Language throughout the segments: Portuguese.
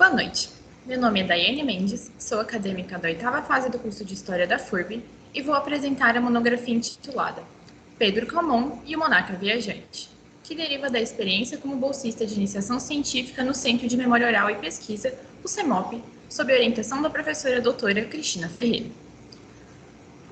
Boa noite. Meu nome é Daiane Mendes, sou acadêmica da 8ª fase do curso de História da FURB e vou apresentar a monografia intitulada Pedro Calmon e o Monarca Viajante, que deriva da experiência como bolsista de iniciação científica no Centro de Memória Oral e Pesquisa, o CEMOP, sob a orientação da professora doutora Cristina Ferreira.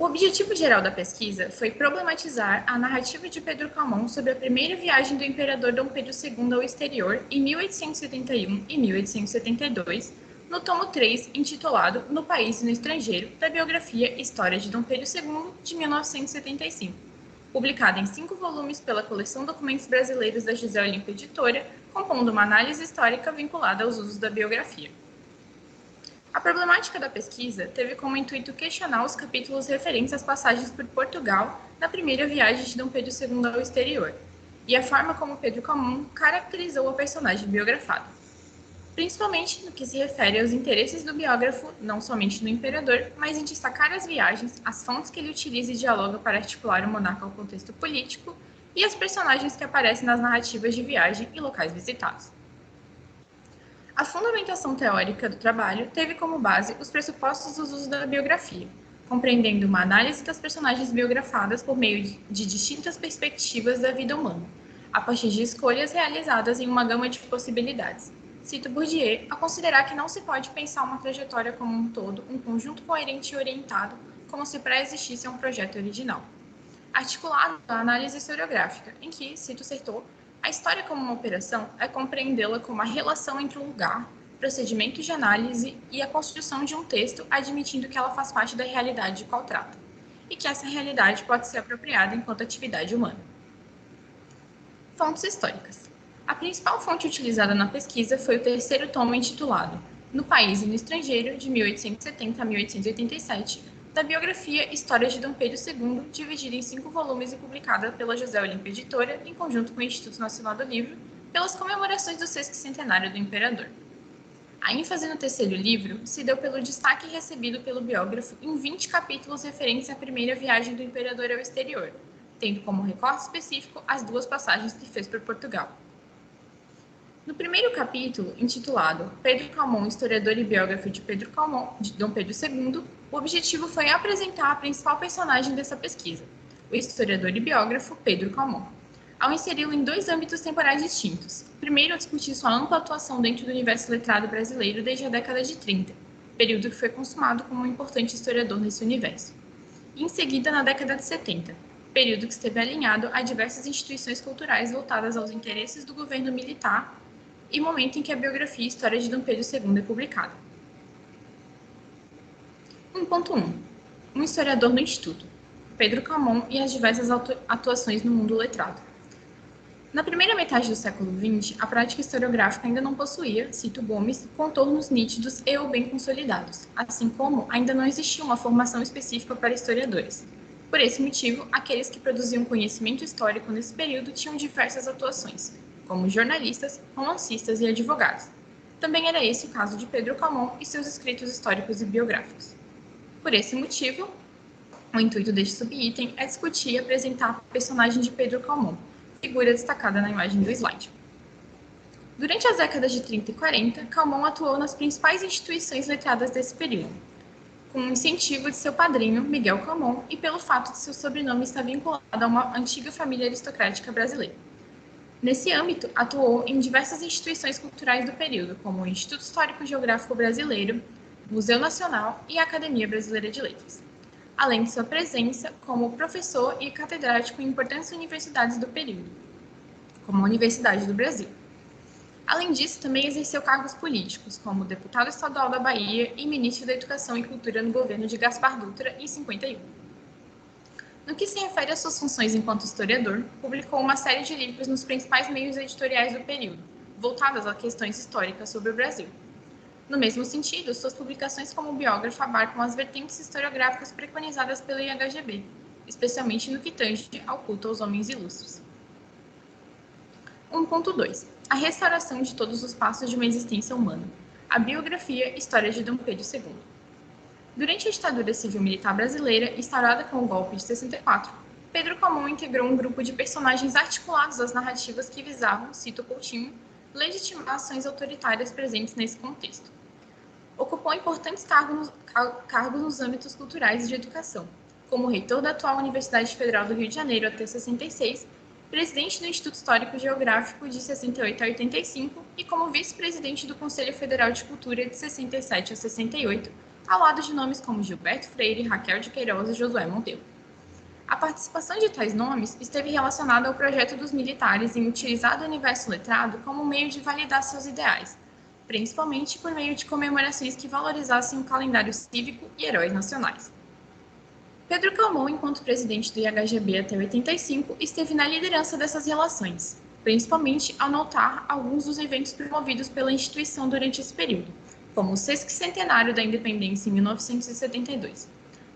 O objetivo geral da pesquisa foi problematizar a narrativa de Pedro Calmon sobre a primeira viagem do imperador Dom Pedro II ao exterior em 1871 e 1872, no tomo 3, intitulado No País e no Estrangeiro, da biografia História de Dom Pedro II, de 1975, publicada em 5 volumes pela coleção Documentos Brasileiros da José Olímpio Editora, compondo uma análise histórica vinculada aos usos da biografia. A problemática da pesquisa teve como intuito questionar os capítulos referentes às passagens por Portugal na primeira viagem de Dom Pedro II ao exterior, e a forma como Pedro Calmon caracterizou o personagem biografado, principalmente no que se refere aos interesses do biógrafo, não somente no imperador, mas em destacar as viagens, as fontes que ele utiliza e dialoga para articular o monarca ao contexto político e as personagens que aparecem nas narrativas de viagem e locais visitados. A fundamentação teórica do trabalho teve como base os pressupostos dos usos da biografia, compreendendo uma análise das personagens biografadas por meio de distintas perspectivas da vida humana, a partir de escolhas realizadas em uma gama de possibilidades. Cito Bourdieu a considerar que não se pode pensar uma trajetória como um todo, um conjunto coerente e orientado, como se pré-existisse um projeto original. Articulado à análise historiográfica, em que, cito Sertor, a história como uma operação é compreendê-la como a relação entre o lugar, procedimentos de análise e a construção de um texto, admitindo que ela faz parte da realidade de qual trata, e que essa realidade pode ser apropriada enquanto atividade humana. Fontes históricas. A principal fonte utilizada na pesquisa foi o terceiro tomo intitulado No País e no Estrangeiro, de 1870 a 1887, da biografia História de Dom Pedro II, dividida em 5 volumes e publicada pela José Olímpio Editora, em conjunto com o Instituto Nacional do Livro, pelas comemorações do 60º do imperador. A ênfase no terceiro livro se deu pelo destaque recebido pelo biógrafo em 20 capítulos referentes à primeira viagem do imperador ao exterior, tendo como recorte específico as 2 passagens que fez por Portugal. No primeiro capítulo, intitulado Pedro Calmon, historiador e biógrafo de Pedro Calmon, de Dom Pedro II, o objetivo foi apresentar a principal personagem dessa pesquisa, o historiador e biógrafo Pedro Calmon, ao inseri-lo em 2 âmbitos temporais distintos. Primeiro, a discutir sua ampla atuação dentro do universo letrado brasileiro desde a década de 30, período que foi consumado como um importante historiador nesse universo. E em seguida, na década de 70, período que esteve alinhado a diversas instituições culturais voltadas aos interesses do governo militar e momento em que a biografia História de Dom Pedro II é publicada. 1.1. Um historiador no Instituto, Pedro Calmon e as diversas atuações no mundo letrado. Na primeira metade do século XX, a prática historiográfica ainda não possuía, cito Gomes, contornos nítidos e ou bem consolidados, assim como ainda não existia uma formação específica para historiadores. Por esse motivo, aqueles que produziam conhecimento histórico nesse período tinham diversas atuações, como jornalistas, romancistas e advogados. Também era esse o caso de Pedro Calmon e seus escritos históricos e biográficos. Por esse motivo, o intuito deste subitem é discutir e apresentar a personagem de Pedro Calmon, figura destacada na imagem do slide. Durante as décadas de 30 e 40, Calmon atuou nas principais instituições letradas desse período, com o incentivo de seu padrinho, Miguel Calmon, e pelo fato de seu sobrenome estar vinculado a uma antiga família aristocrática brasileira. Nesse âmbito, atuou em diversas instituições culturais do período, como o Instituto Histórico Geográfico Brasileiro, Museu Nacional e a Academia Brasileira de Letras, além de sua presença como professor e catedrático em importantes universidades do período, como a Universidade do Brasil. Além disso, também exerceu cargos políticos, como deputado estadual da Bahia e ministro da Educação e Cultura no governo de Gaspar Dutra, em 51. No que se refere às suas funções enquanto historiador, publicou uma série de livros nos principais meios editoriais do período, voltadas a questões históricas sobre o Brasil. No mesmo sentido, suas publicações como biógrafo abarcam as vertentes historiográficas preconizadas pela IHGB, especialmente no que tange ao culto aos homens ilustres. 1.2. A restauração de todos os passos de uma existência humana. A biografia História de Dom Pedro II. Durante a ditadura civil-militar brasileira, instaurada com o golpe de 64, Pedro Calmon integrou um grupo de personagens articulados às narrativas que visavam, cito Coutinho, legitimar ações autoritárias presentes nesse contexto. Ocupou importantes cargos nos âmbitos culturais e de educação, como reitor da atual Universidade Federal do Rio de Janeiro até 66, presidente do Instituto Histórico e Geográfico de 68 a 85 e como vice-presidente do Conselho Federal de Cultura de 67 a 68, ao lado de nomes como Gilberto Freire, Raquel de Queiroz e Josué Monteiro. A participação de tais nomes esteve relacionada ao projeto dos militares em utilizar o universo letrado como meio de validar seus ideais, principalmente por meio de comemorações que valorizassem o calendário cívico e heróis nacionais. Pedro Calmon, enquanto presidente do IHGB até 85, esteve na liderança dessas relações, principalmente ao notar alguns dos eventos promovidos pela instituição durante esse período, como o sesquicentenário da independência em 1972,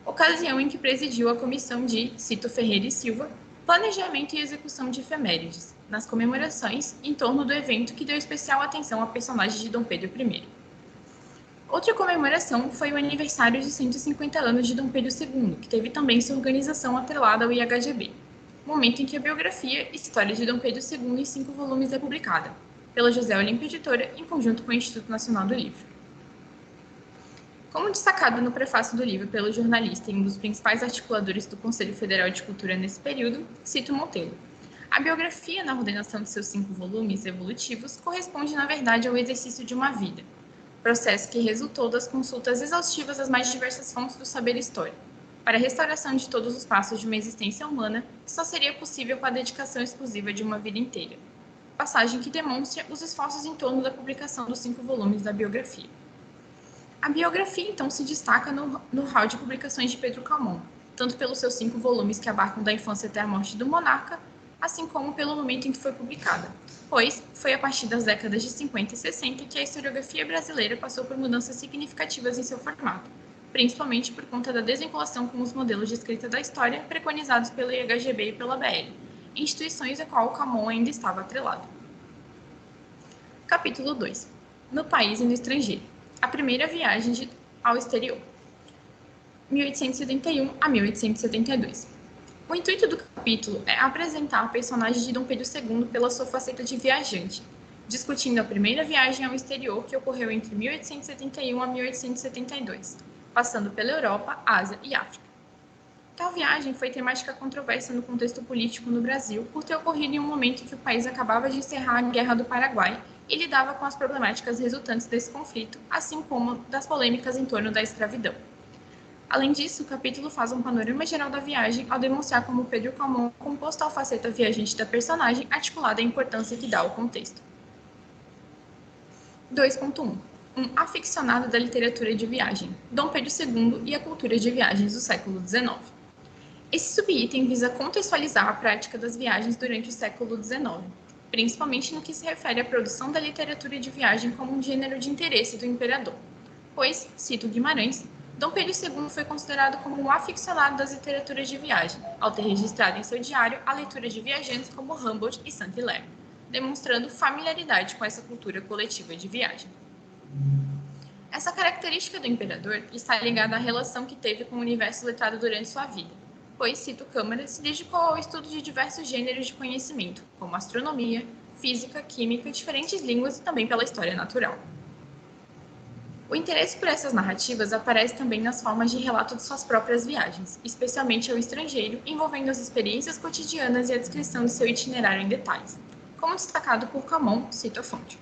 ocasião em que presidiu a comissão de Cito Ferreira e Silva, planejamento e execução de efemérides, nas comemorações em torno do evento que deu especial atenção ao personagem de Dom Pedro I. Outra comemoração foi o aniversário de 150 anos de Dom Pedro II, que teve também sua organização atrelada ao IHGB, momento em que a biografia História de Dom Pedro II em 5 volumes é publicada, pela José Olímpio Editora, em conjunto com o Instituto Nacional do Livro. Como destacado no prefácio do livro pelo jornalista e um dos principais articuladores do Conselho Federal de Cultura nesse período, Cito Monteiro, a biografia, na ordenação de seus 5 volumes evolutivos, corresponde, na verdade, ao exercício de uma vida, processo que resultou das consultas exaustivas às mais diversas fontes do saber histórico, para a restauração de todos os passos de uma existência humana que só seria possível com a dedicação exclusiva de uma vida inteira. Passagem que demonstra os esforços em torno da publicação dos 5 volumes da biografia. A biografia, então, se destaca no hall de publicações de Pedro Calmon, tanto pelos seus 5 volumes que abarcam da infância até a morte do monarca, assim como pelo momento em que foi publicada, pois foi a partir das décadas de 50 e 60 que a historiografia brasileira passou por mudanças significativas em seu formato, principalmente por conta da desvinculação com os modelos de escrita da história preconizados pelo IHGB e pela BL, instituições a qual Calmon ainda estava atrelado. Capítulo 2. No país e no estrangeiro. A primeira viagem ao exterior. 1871 a 1872. O intuito do capítulo é apresentar o personagem de Dom Pedro II pela sua faceta de viajante, discutindo a primeira viagem ao exterior que ocorreu entre 1871 a 1872, passando pela Europa, Ásia e África. Tal viagem foi temática controversa no contexto político no Brasil por ter ocorrido em um momento em que o país acabava de encerrar a Guerra do Paraguai e lidava com as problemáticas resultantes desse conflito, assim como das polêmicas em torno da escravidão. Além disso, o capítulo faz um panorama geral da viagem ao demonstrar como Pedro Calmon compôs tal faceta viajante da personagem, articulada à importância que dá ao contexto. 2.1. Um aficionado da literatura de viagem, Dom Pedro II e a cultura de viagens do século XIX. Esse subitem visa contextualizar a prática das viagens durante o século XIX, principalmente no que se refere à produção da literatura de viagem como um gênero de interesse do imperador, pois, cito Guimarães, Dom Pedro II foi considerado como um aficionado das literaturas de viagem, ao ter registrado em seu diário a leitura de viajantes como Humboldt e Saint-Hilaire, demonstrando familiaridade com essa cultura coletiva de viagem. Essa característica do imperador está ligada à relação que teve com o universo letrado durante sua vida, pois, cito Câmara, se dedicou ao estudo de diversos gêneros de conhecimento, como astronomia, física, química, diferentes línguas e também pela história natural. O interesse por essas narrativas aparece também nas formas de relato de suas próprias viagens, especialmente ao estrangeiro, envolvendo as experiências cotidianas e a descrição de seu itinerário em detalhes, como destacado por Calmon, cito a fonte.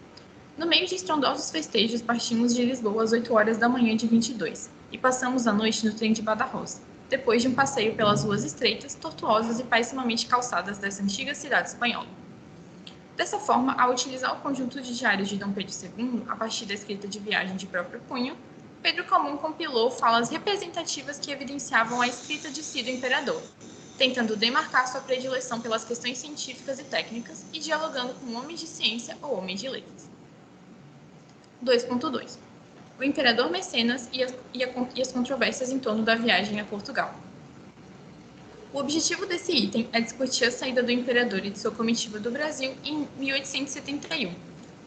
No meio de estrondosos festejos, partimos de Lisboa às 8 horas da manhã de 22 e passamos a noite no trem de Badajoz, depois de um passeio pelas ruas estreitas, tortuosas e pessimamente calçadas dessa antiga cidade espanhola. Dessa forma, ao utilizar o conjunto de diários de Dom Pedro II, a partir da escrita de viagem de próprio punho, Pedro Calmon compilou falas representativas que evidenciavam a escrita de si do imperador, tentando demarcar sua predileção pelas questões científicas e técnicas e dialogando com homens de ciência ou homens de letras. 2.2. O imperador Mecenas e as controvérsias em torno da viagem a Portugal. O objetivo desse item é discutir a saída do imperador e de sua comitiva do Brasil em 1871,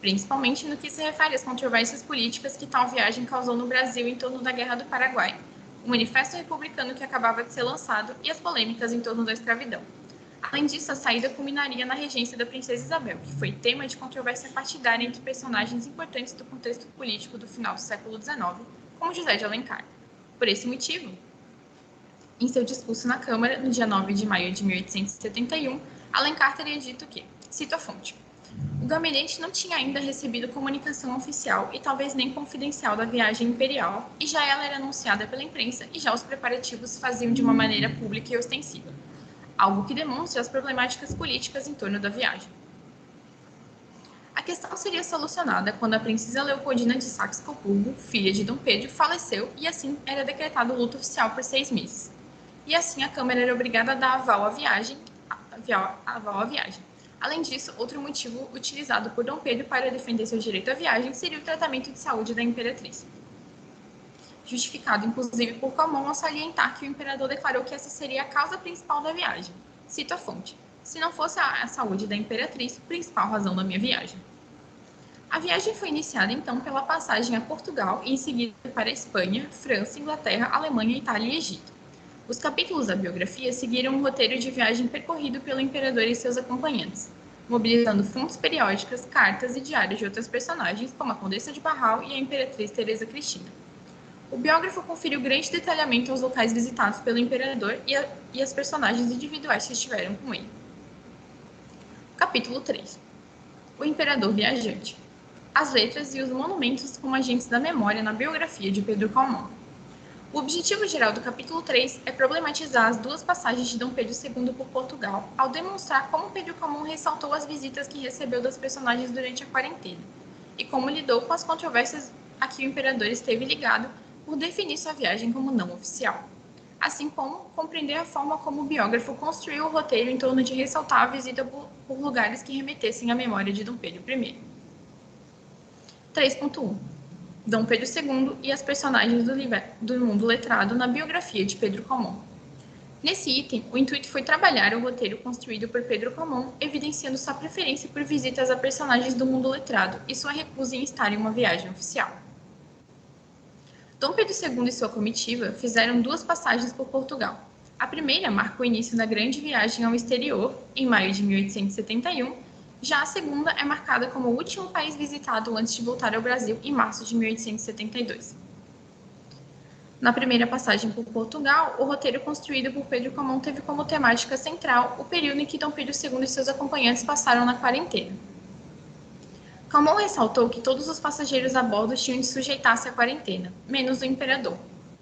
principalmente no que se refere às controvérsias políticas que tal viagem causou no Brasil em torno da Guerra do Paraguai, o manifesto republicano que acabava de ser lançado e as polêmicas em torno da escravidão, Além disso, a saída culminaria na regência da princesa Isabel, que foi tema de controvérsia partidária entre personagens importantes do contexto político do final do século XIX, como José de Alencar. Por esse motivo, em seu discurso na Câmara, no dia 9 de maio de 1871, Alencar teria dito que, cito a fonte, o gabinete não tinha ainda recebido comunicação oficial e talvez nem confidencial da viagem imperial, e já ela era anunciada pela imprensa e já os preparativos se faziam de uma maneira pública e ostensiva, algo que demonstra as problemáticas políticas em torno da viagem. A questão seria solucionada quando a princesa Leopoldina de Saxe-Coburgo, filha de Dom Pedro, faleceu e assim era decretado luto oficial por 6 meses. E assim a Câmara era obrigada a dar aval à viagem. Além disso, outro motivo utilizado por Dom Pedro para defender seu direito à viagem seria o tratamento de saúde da imperatriz, justificado inclusive por Calmon ao salientar que o imperador declarou que essa seria a causa principal da viagem. Cito a fonte: se não fosse a saúde da imperatriz, principal razão da minha viagem. A viagem foi iniciada então pela passagem a Portugal e em seguida para a Espanha, França, Inglaterra, Alemanha, Itália e Egito. Os capítulos da biografia seguiram um roteiro de viagem percorrido pelo imperador e seus acompanhantes, mobilizando fontes periódicas, cartas e diários de outros personagens, como a Condessa de Barral e a imperatriz Teresa Cristina. O biógrafo conferiu grande detalhamento aos locais visitados pelo imperador e as personagens individuais que estiveram com ele. Capítulo 3. O Imperador Viajante. As letras e os monumentos como agentes da memória na biografia de Pedro Calmon. O objetivo geral do capítulo 3 é problematizar as duas passagens de Dom Pedro II por Portugal, ao demonstrar como Pedro Calmon ressaltou as visitas que recebeu das personagens durante a quarentena, e como lidou com as controvérsias a que o imperador esteve ligado por definir sua viagem como não oficial, assim como compreender a forma como o biógrafo construiu o roteiro em torno de ressaltar a visita por lugares que remetessem à memória de Dom Pedro I. 3.1 Dom Pedro II e as personagens do mundo letrado na biografia de Pedro Calmon. Nesse item, o intuito foi trabalhar o roteiro construído por Pedro Calmon, evidenciando sua preferência por visitas a personagens do mundo letrado e sua recusa em estar em uma viagem oficial. Dom Pedro II e sua comitiva fizeram duas passagens por Portugal. A primeira marcou o início da grande viagem ao exterior, em maio de 1871, já a segunda é marcada como o último país visitado antes de voltar ao Brasil, em março de 1872. Na primeira passagem por Portugal, o roteiro construído por Pedro Calmon teve como temática central o período em que Dom Pedro II e seus acompanhantes passaram na quarentena. Calmon ressaltou que todos os passageiros a bordo tinham de sujeitar-se à quarentena, menos o imperador,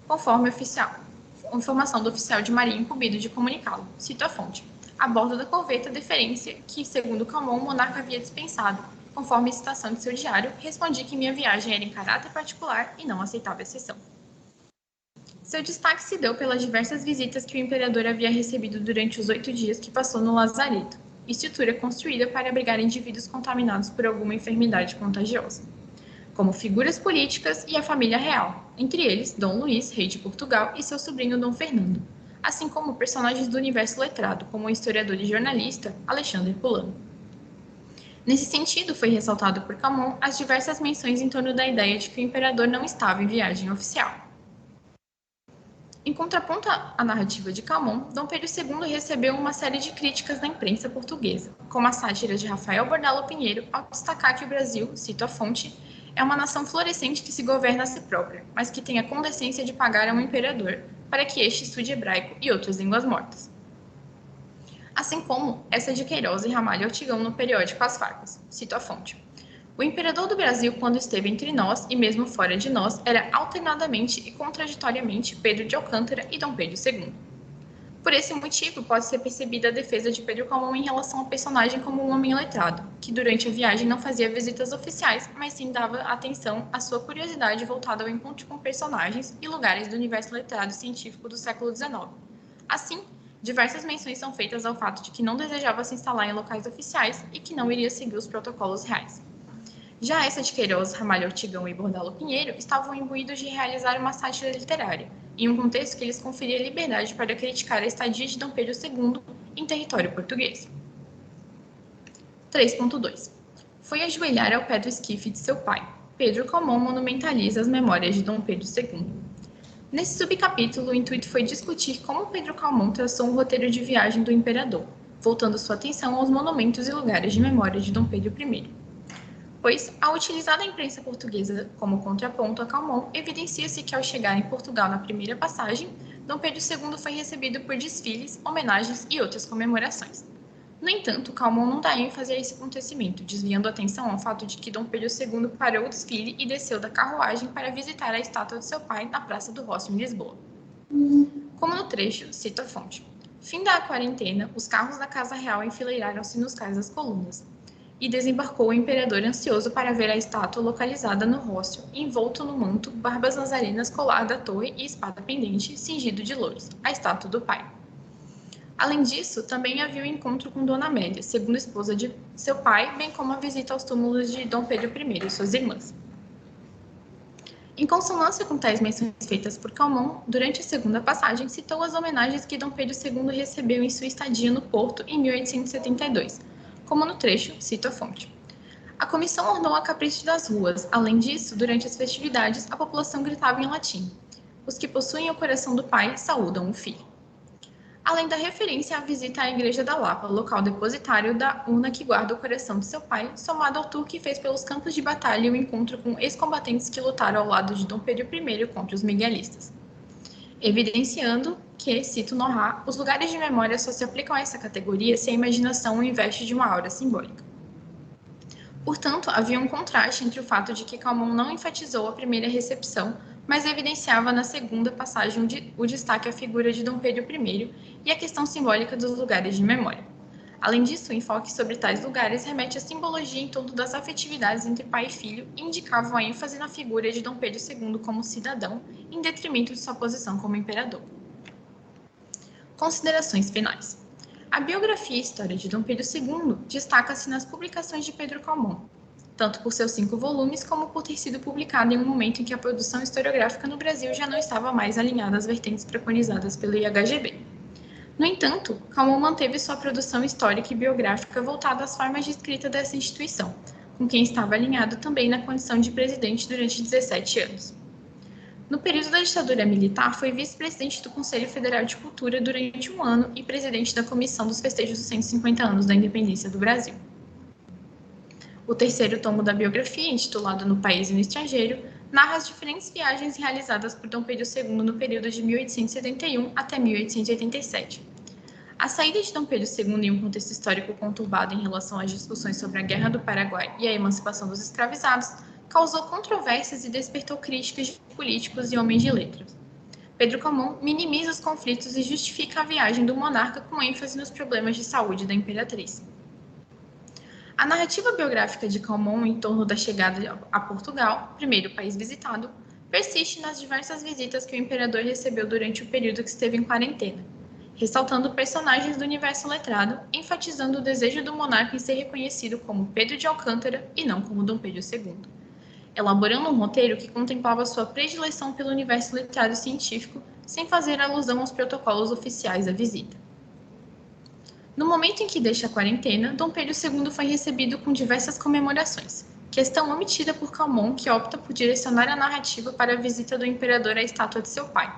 conforme a informação do oficial de marinha incumbido de comunicá-lo. Cito a fonte: a bordo da corveta Deferência, que, segundo Calmon, o monarca havia dispensado, conforme a citação de seu diário, respondi que minha viagem era em caráter particular e não aceitava exceção. Seu destaque se deu pelas diversas visitas que o imperador havia recebido durante os 8 dias que passou no lazareto, estrutura construída para abrigar indivíduos contaminados por alguma enfermidade contagiosa, como figuras políticas e a família real, entre eles Dom Luís, rei de Portugal, e seu sobrinho Dom Fernando, assim como personagens do universo letrado, como o historiador e jornalista Alexandre Polano. Nesse sentido, foi ressaltado por Calmon as diversas menções em torno da ideia de que o imperador não estava em viagem oficial. Em contraponto à narrativa de Calmon, Dom Pedro II recebeu uma série de críticas da imprensa portuguesa, como a sátira de Rafael Bordalo Pinheiro, ao destacar que o Brasil, cito a fonte, é uma nação florescente que se governa a si própria, mas que tem a condescência de pagar a um imperador para que este estude hebraico e outras línguas mortas. Assim como essa de Queiroz e Ramalho Ortigão no periódico As Farpas, cito a fonte: o imperador do Brasil, quando esteve entre nós e mesmo fora de nós, era alternadamente e contraditoriamente Pedro de Alcântara e Dom Pedro II. Por esse motivo, pode ser percebida a defesa de Pedro Calmon em relação ao personagem como um homem letrado, que durante a viagem não fazia visitas oficiais, mas sim dava atenção à sua curiosidade voltada ao encontro com personagens e lugares do universo letrado científico do século XIX. Assim, diversas menções são feitas ao fato de que não desejava se instalar em locais oficiais e que não iria seguir os protocolos reais. Já essa de Queiroz, Ramalho Ortigão e Bordalo Pinheiro estavam imbuídos de realizar uma sátira literária, em um contexto que lhes conferia liberdade para criticar a estadia de Dom Pedro II em território português. 3.2 Foi ajoelhar ao pé do esquife de seu pai. Pedro Calmon monumentaliza as memórias de Dom Pedro II. Nesse subcapítulo, o intuito foi discutir como Pedro Calmon traçou um roteiro de viagem do imperador, voltando sua atenção aos monumentos e lugares de memória de Dom Pedro I. Pois, ao utilizar a imprensa portuguesa como contraponto a Calmon, evidencia-se que ao chegar em Portugal na primeira passagem, Dom Pedro II foi recebido por desfiles, homenagens e outras comemorações. No entanto, Calmon não dá ênfase a esse acontecimento, desviando a atenção ao fato de que Dom Pedro II parou o desfile e desceu da carruagem para visitar a estátua de seu pai na Praça do Rossio, em Lisboa. Como no trecho, cito a fonte. Fim da quarentena, os carros da Casa Real enfileiraram-se nos cais das colunas, e desembarcou o imperador ansioso para ver a estátua localizada no Rossio, envolto no manto, barbas nazarenas colada à torre e espada pendente, cingido de louros, a estátua do pai. Além disso, também havia um encontro com Dona Amélia, segunda esposa de seu pai, bem como a visita aos túmulos de Dom Pedro I e suas irmãs. Em consonância com tais menções feitas por Calmon, durante a segunda passagem, citou as homenagens que Dom Pedro II recebeu em sua estadia no Porto em 1872, como no trecho, cito a fonte. A comissão ornou a capricho das ruas. Além disso, durante as festividades, a população gritava em latim: os que possuem o coração do pai saúdam o filho. Além da referência à visita à Igreja da Lapa, local depositário da urna que guarda o coração de seu pai, somado ao tour que fez pelos campos de batalha e o encontro com ex-combatentes que lutaram ao lado de Dom Pedro I contra os miguelistas. Evidenciando que, cito Norra, os lugares de memória só se aplicam a essa categoria se a imaginação o investe de uma aura simbólica. Portanto, havia um contraste entre o fato de que Calmon não enfatizou a primeira recepção, mas evidenciava na segunda passagem o destaque à figura de Dom Pedro I e a questão simbólica dos lugares de memória. Além disso, o enfoque sobre tais lugares remete à simbologia em torno das afetividades entre pai e filho e indicava a ênfase na figura de Dom Pedro II como cidadão, em detrimento de sua posição como imperador. Considerações finais. A biografia e história de Dom Pedro II destaca-se nas publicações de Pedro Calmon, tanto por seus 5 volumes como por ter sido publicada em um momento em que a produção historiográfica no Brasil já não estava mais alinhada às vertentes preconizadas pelo IHGB. No entanto, Calmon manteve sua produção histórica e biográfica voltada às formas de escrita dessa instituição, com quem estava alinhado também na condição de presidente durante 17 anos. No período da ditadura militar, foi vice-presidente do Conselho Federal de Cultura durante 1 ano e presidente da Comissão dos Festejos dos 150 anos da Independência do Brasil. O terceiro tomo da biografia, intitulado No País e no Estrangeiro, narra as diferentes viagens realizadas por Dom Pedro II no período de 1871 até 1887. A saída de Dom Pedro II em um contexto histórico conturbado em relação às discussões sobre a Guerra do Paraguai e a emancipação dos escravizados causou controvérsias e despertou críticas de políticos e homens de letras. Pedro Calmon minimiza os conflitos e justifica a viagem do monarca com ênfase nos problemas de saúde da imperatriz. A narrativa biográfica de Calmon em torno da chegada a Portugal, primeiro país visitado, persiste nas diversas visitas que o imperador recebeu durante o período que esteve em quarentena, ressaltando personagens do universo letrado, enfatizando o desejo do monarca em ser reconhecido como Pedro de Alcântara e não como Dom Pedro II, elaborando um roteiro que contemplava sua predileção pelo universo letrado científico, sem fazer alusão aos protocolos oficiais da visita. No momento em que deixa a quarentena, Dom Pedro II foi recebido com diversas comemorações, questão omitida por Calmon, que opta por direcionar a narrativa para a visita do imperador à estátua de seu pai.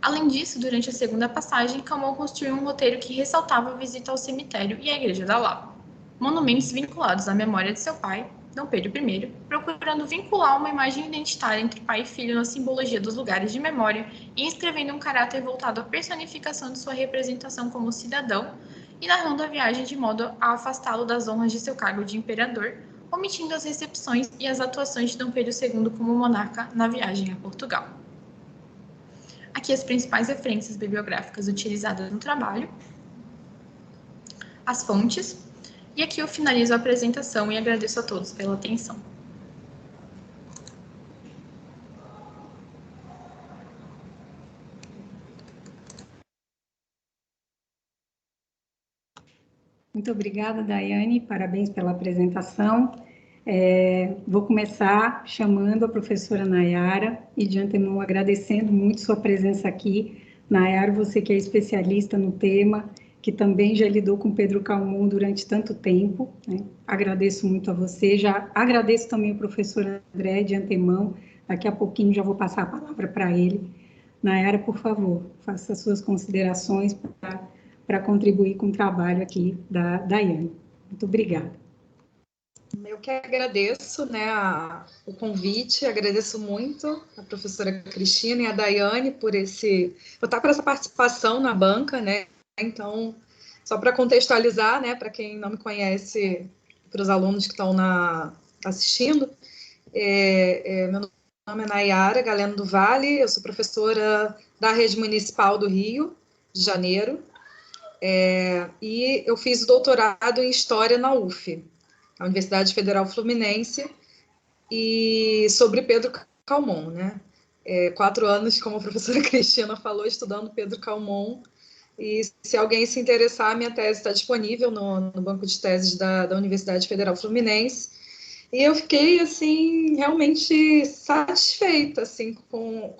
Além disso, durante a segunda passagem, Calmon construiu um roteiro que ressaltava a visita ao cemitério e à Igreja da Lapa, monumentos vinculados à memória de seu pai, Dom Pedro I, procurando vincular uma imagem identitária entre pai e filho na simbologia dos lugares de memória e inscrevendo um caráter voltado à personificação de sua representação como cidadão e narrando a viagem de modo a afastá-lo das honras de seu cargo de imperador, omitindo as recepções e as atuações de Dom Pedro II como monarca na viagem a Portugal. Aqui as principais referências bibliográficas utilizadas no trabalho, as fontes, e aqui eu finalizo a apresentação e agradeço a todos pela atenção. Muito obrigada, Daiane, parabéns pela apresentação. Vou começar chamando a professora Nayara e de antemão agradecendo muito sua presença aqui. Nayara, você que é especialista no tema, que também já lidou com Pedro Calmon durante tanto tempo, né? Agradeço muito a você, já agradeço também ao professor André de antemão, daqui a pouquinho já vou passar a palavra para ele. Nayara, por favor, faça as suas considerações para para contribuir com o trabalho aqui da Daiane. Muito obrigada. Eu que agradeço, né, o convite, agradeço muito a professora Cristina e a Daiane por estar por essa participação na banca, né? Então, só para contextualizar, né, para quem não me conhece, para os alunos que estão assistindo, meu nome é Nayara Galeno do Vale, eu sou professora da Rede Municipal do Rio de Janeiro, e eu fiz o doutorado em História na UF, a Universidade Federal Fluminense, e sobre Pedro Calmon, né? 4 anos, como a professora Cristina falou, estudando Pedro Calmon, e se alguém se interessar, minha tese está disponível no banco de teses da Universidade Federal Fluminense, e eu fiquei, assim, realmente satisfeita, assim, com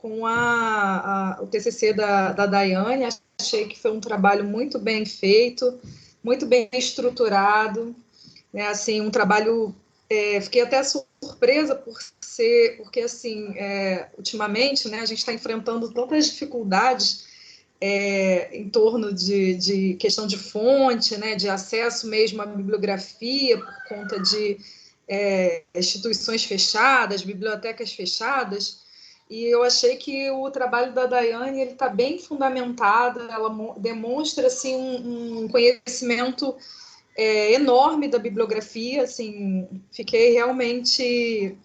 o TCC da Daiane. Achei que foi um trabalho muito bem feito, muito bem estruturado, né, assim, um trabalho, fiquei até surpresa porque, assim, ultimamente, né, a gente está enfrentando tantas dificuldades em torno de questão de fonte, né, de acesso mesmo à bibliografia, por conta de instituições fechadas, bibliotecas fechadas, e eu achei que o trabalho da Daiane está bem fundamentado, ela demonstra assim, um conhecimento enorme da bibliografia, assim, fiquei realmente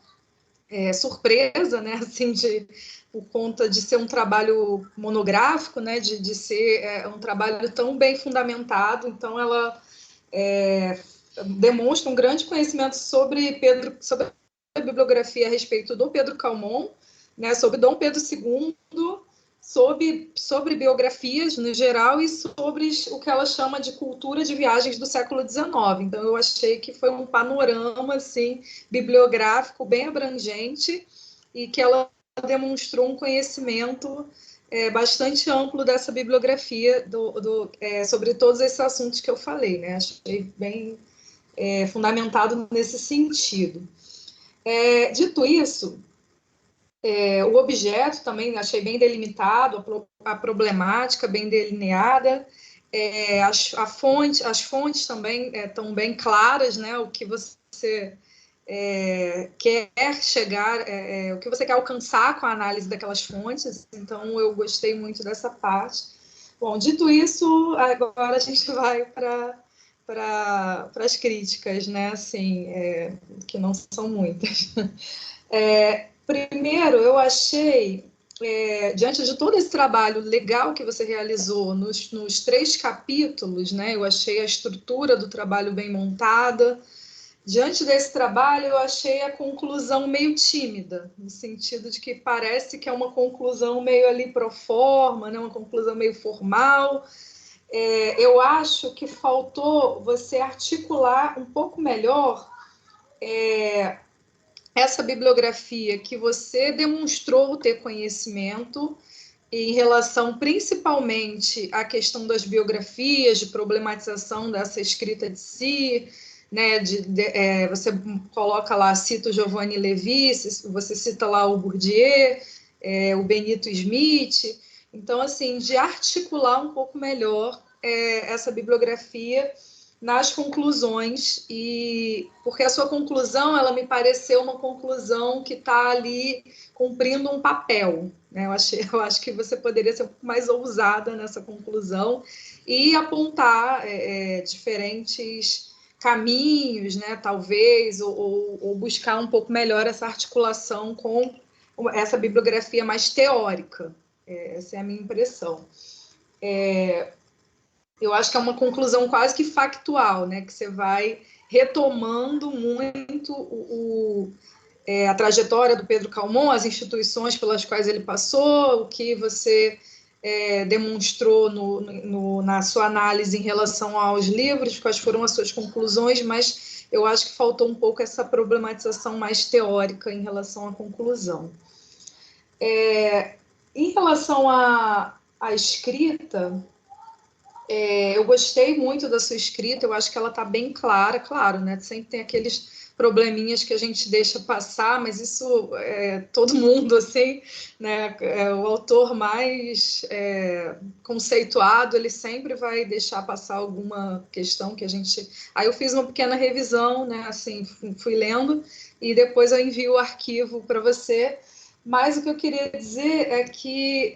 surpresa, né, assim, por conta de ser um trabalho monográfico, né, de ser um trabalho tão bem fundamentado. Então ela demonstra um grande conhecimento sobre a bibliografia a respeito do Pedro Calmon, né, sobre Dom Pedro II, sobre biografias no geral e sobre o que ela chama de cultura de viagens do século XIX. Então, eu achei que foi um panorama assim, bibliográfico bem abrangente e que ela demonstrou um conhecimento bastante amplo dessa bibliografia sobre todos esses assuntos que eu falei, né? Achei bem fundamentado nesse sentido. Dito isso, o objeto também achei bem delimitado, a problemática bem delineada, as fontes também estão bem claras, né? O que você quer chegar, o que você quer alcançar com a análise daquelas fontes. Então, eu gostei muito dessa parte. Bom, dito isso, agora a gente vai para as críticas, né? Assim, que não são muitas. Primeiro, eu achei, diante de todo esse trabalho legal que você realizou nos 3 capítulos, né? Eu achei a estrutura do trabalho bem montada. Diante desse trabalho, eu achei a conclusão meio tímida, no sentido de que parece que é uma conclusão meio ali pro forma, né? Uma conclusão meio formal. Eu acho que faltou você articular um pouco melhor essa bibliografia que você demonstrou ter conhecimento em relação principalmente à questão das biografias, de problematização dessa escrita de si, né? Você coloca lá, cita o Giovanni Levi, você cita lá o Bourdieu, o Benito Smith. Então, assim, de articular um pouco melhor essa bibliografia nas conclusões, porque a sua conclusão, ela me pareceu uma conclusão que está ali cumprindo um papel, né? Eu acho que você poderia ser um pouco mais ousada nessa conclusão e apontar diferentes caminhos, né? Talvez, ou buscar um pouco melhor essa articulação com essa bibliografia mais teórica. Essa é a minha impressão. Eu acho que é uma conclusão quase que factual, né? Que você vai retomando muito a trajetória do Pedro Calmon, as instituições pelas quais ele passou, o que você demonstrou na sua análise em relação aos livros, quais foram as suas conclusões, mas eu acho que faltou um pouco essa problematização mais teórica em relação à conclusão. Em relação à escrita, Eu gostei muito da sua escrita, eu acho que ela está bem clara, claro, né? Sempre tem aqueles probleminhas que a gente deixa passar, mas isso todo mundo, assim, né? O autor mais conceituado, ele sempre vai deixar passar alguma questão que a gente... Aí eu fiz uma pequena revisão, né? Assim, fui lendo e depois eu envio o arquivo para você. Mas o que eu queria dizer é que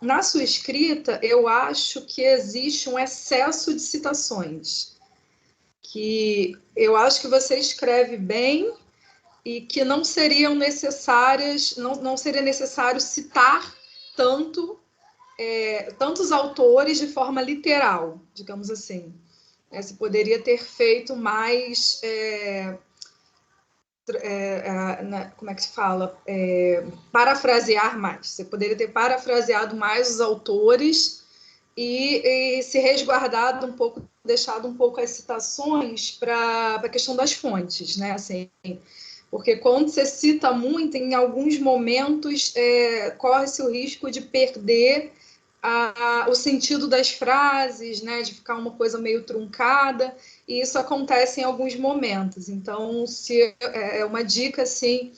na sua escrita, eu acho que existe um excesso de citações, que eu acho que você escreve bem e que não seriam necessárias, não seria necessário citar tantos autores de forma literal, digamos assim. Você poderia ter feito mais... como é que se fala? Parafrasear mais. Você poderia ter parafraseado mais os autores e se resguardado um pouco, deixado um pouco as citações para a questão das fontes, né? Assim, porque quando você cita muito, em alguns momentos corre-se o risco de perder o sentido das frases, né? De ficar uma coisa meio truncada, e isso acontece em alguns momentos. Então, se é uma dica assim,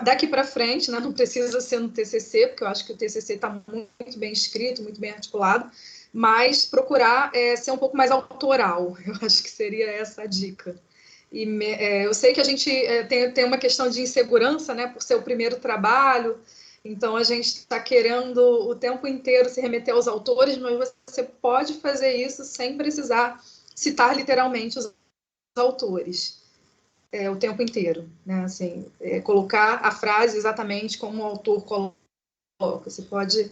daqui para frente, né? Não precisa ser no TCC, porque eu acho que o TCC está muito bem escrito, muito bem articulado, mas procurar ser um pouco mais autoral. Eu acho que seria essa a dica. E eu sei que a gente tem uma questão de insegurança, né? Por ser o primeiro trabalho. Então, a gente está querendo o tempo inteiro se remeter aos autores, mas você pode fazer isso sem precisar citar literalmente os autores o tempo inteiro, né? Assim, colocar a frase exatamente como o autor coloca. Você pode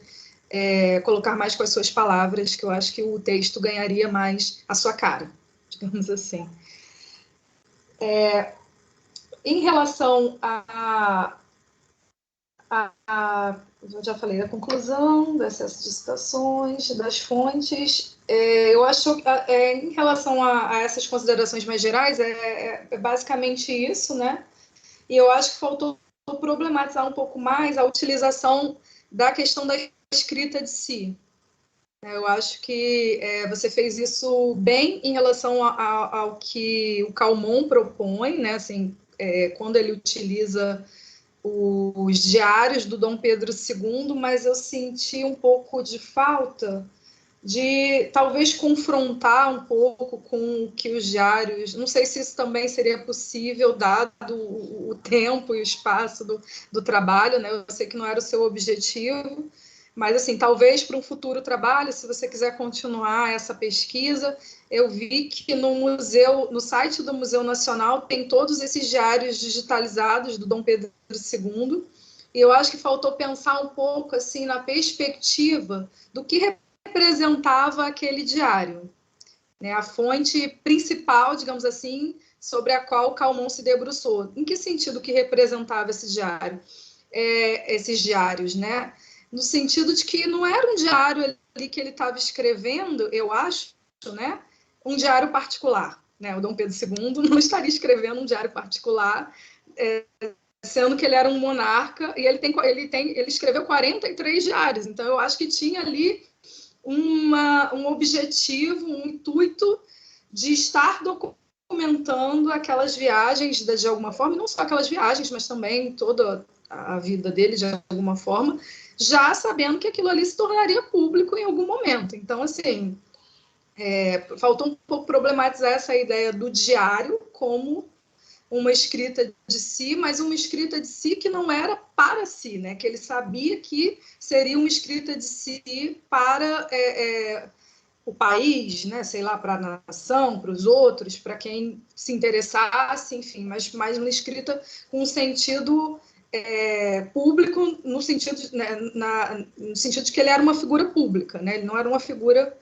colocar mais com as suas palavras, que eu acho que o texto ganharia mais a sua cara, digamos assim. Em relação eu já falei da conclusão, do excesso de citações, das fontes. Eu acho que, em relação a essas considerações mais gerais, é basicamente isso, né? E eu acho que faltou problematizar um pouco mais a utilização da questão da escrita de si. Eu acho que você fez isso bem em relação ao que o Calmon propõe, né? Assim, quando ele utiliza os diários do Dom Pedro II, mas eu senti um pouco de falta de talvez confrontar um pouco com o que os diários... Não sei se isso também seria possível, dado o tempo e o espaço do trabalho, né? Eu sei que não era o seu objetivo, mas, assim, talvez para um futuro trabalho, se você quiser continuar essa pesquisa, eu vi que no site do Museu Nacional, tem todos esses diários digitalizados do Dom Pedro II, e eu acho que faltou pensar um pouco, assim, na perspectiva do que representava aquele diário, né? A fonte principal, digamos assim, sobre a qual Calmon se debruçou. Em que sentido que representava esse diário? Esses diários, né? No sentido de que não era um diário ali que ele estava escrevendo, eu acho, né? Um diário particular, né? O Dom Pedro II não estaria escrevendo um diário particular, sendo que ele era um monarca, e ele escreveu 43 diários, então eu acho que tinha ali um objetivo, um intuito de estar documentando aquelas viagens de alguma forma, não só aquelas viagens, mas também toda a vida dele de alguma forma, já sabendo que aquilo ali se tornaria público em algum momento. Então, assim, faltou um pouco problematizar essa ideia do diário como uma escrita de si, mas uma escrita de si que não era para si, né? Que ele sabia que seria uma escrita de si para o país, né? Sei lá, para a nação, para os outros, para quem se interessasse, enfim, mas mais uma escrita com um sentido público, no sentido, né, no sentido de que ele era uma figura pública, né? Ele não era uma figura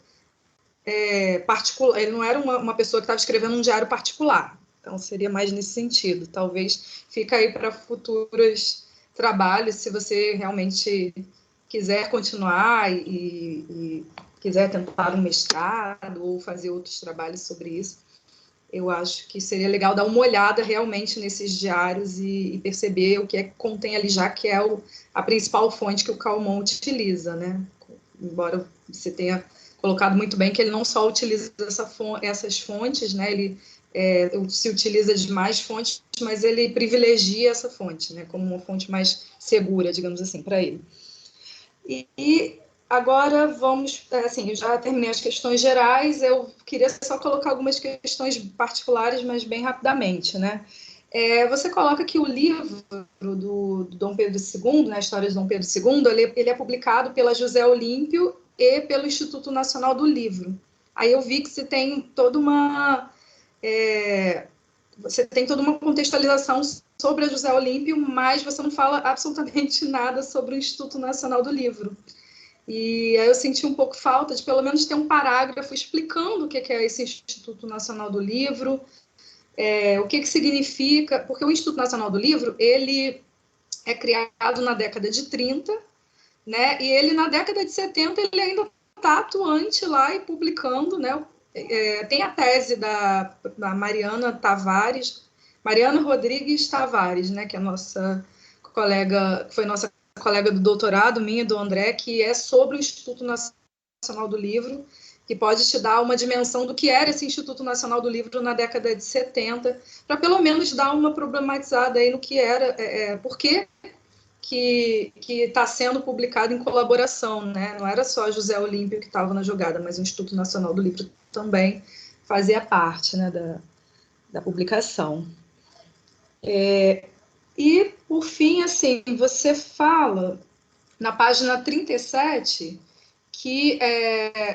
particular, ele não era uma pessoa que estava escrevendo um diário particular. Então, seria mais nesse sentido. Talvez fica aí para futuros trabalhos, se você realmente quiser continuar e quiser tentar um mestrado ou fazer outros trabalhos sobre isso. Eu acho que seria legal dar uma olhada realmente nesses diários e perceber o que contém ali, já que é a principal fonte que o Calmon utiliza, né? Embora você tenha colocado muito bem que ele não só utiliza essas fontes, né, ele se utiliza de mais fontes, mas ele privilegia essa fonte, né, como uma fonte mais segura, digamos assim, para ele. E agora vamos, assim, eu já terminei as questões gerais, eu queria só colocar algumas questões particulares, mas bem rapidamente, né. Você coloca que o livro do Dom Pedro II, né, a história de Dom Pedro II, ele é publicado pela José Olímpio e pelo Instituto Nacional do Livro. Aí eu vi que você tem toda uma contextualização sobre a José Olímpio, mas você não fala absolutamente nada sobre o Instituto Nacional do Livro. E aí eu senti um pouco falta de pelo menos ter um parágrafo explicando o que é esse Instituto Nacional do Livro, o que significa, porque o Instituto Nacional do Livro, ele é criado na década de 30, né, e ele na década de 70 ele ainda está atuante lá e publicando, né, tem a tese da Mariana Tavares, Mariana Rodrigues Tavares, né, que é nossa colega, foi nossa colega do doutorado, minha e do André, que é sobre o Instituto Nacional do Livro, que pode te dar uma dimensão do que era esse Instituto Nacional do Livro na década de 70, para pelo menos dar uma problematizada aí no que era, por que está sendo publicado em colaboração, né? Não era só José Olímpio que estava na jogada, mas o Instituto Nacional do Livro também fazia parte, né, da publicação. E, por fim, assim, você fala na página 37 que,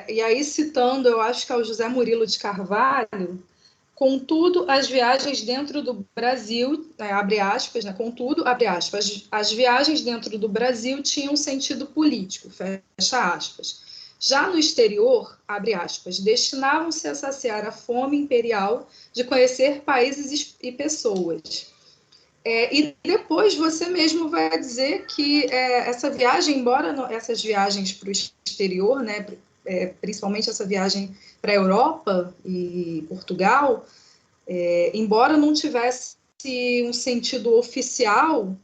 e aí citando, eu acho que é o José Murilo de Carvalho, contudo, as viagens dentro do Brasil, abre aspas, né, contudo, abre aspas, as viagens dentro do Brasil tinham sentido político, fecha aspas. Já no exterior, abre aspas, destinavam-se a saciar a fome imperial de conhecer países e pessoas. E depois você mesmo vai dizer que essa viagem, embora essas viagens para o exterior, né, principalmente essa viagem para a Europa e Portugal, embora não tivesse um sentido oficial,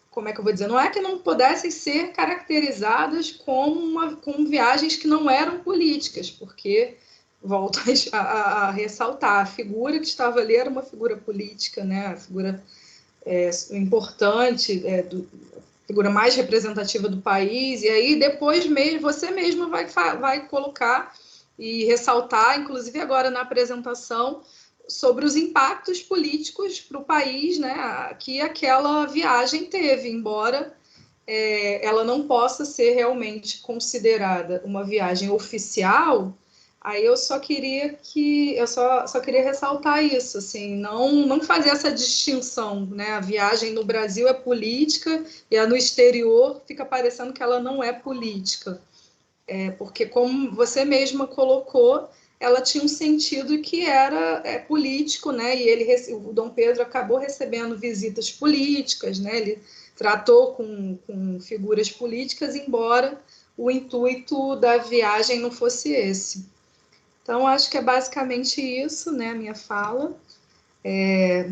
como é que eu vou dizer? Não é que não pudessem ser caracterizadas como viagens que não eram políticas, porque volto a ressaltar, a figura que estava ali era uma figura política, né? A figura importante, a figura mais representativa do país, e aí depois mesmo, você mesmo vai colocar e ressaltar, inclusive agora na apresentação, sobre os impactos políticos para o país, né, que aquela viagem teve, embora ela não possa ser realmente considerada uma viagem oficial. Aí eu só queria ressaltar isso, assim, não fazer essa distinção, né? A viagem no Brasil é política e a no exterior fica parecendo que ela não é política. Porque, como você mesma colocou, ela tinha um sentido que era político, né? E o Dom Pedro acabou recebendo visitas políticas, né? Ele tratou com figuras políticas, embora o intuito da viagem não fosse esse. Então, acho que é basicamente isso, né, a minha fala.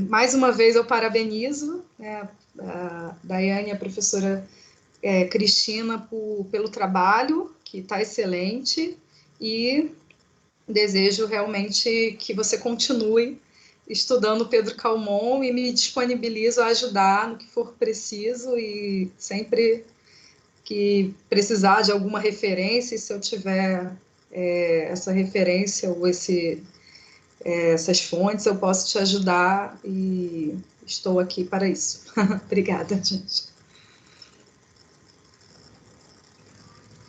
Mais uma vez, eu parabenizo, né, a Daiane e a professora Cristina pelo trabalho, que está excelente, e desejo realmente que você continue estudando Pedro Calmon e me disponibilizo a ajudar no que for preciso e sempre que precisar de alguma referência, e se eu tiver essa referência ou essas fontes, eu posso te ajudar e estou aqui para isso. Obrigada, gente.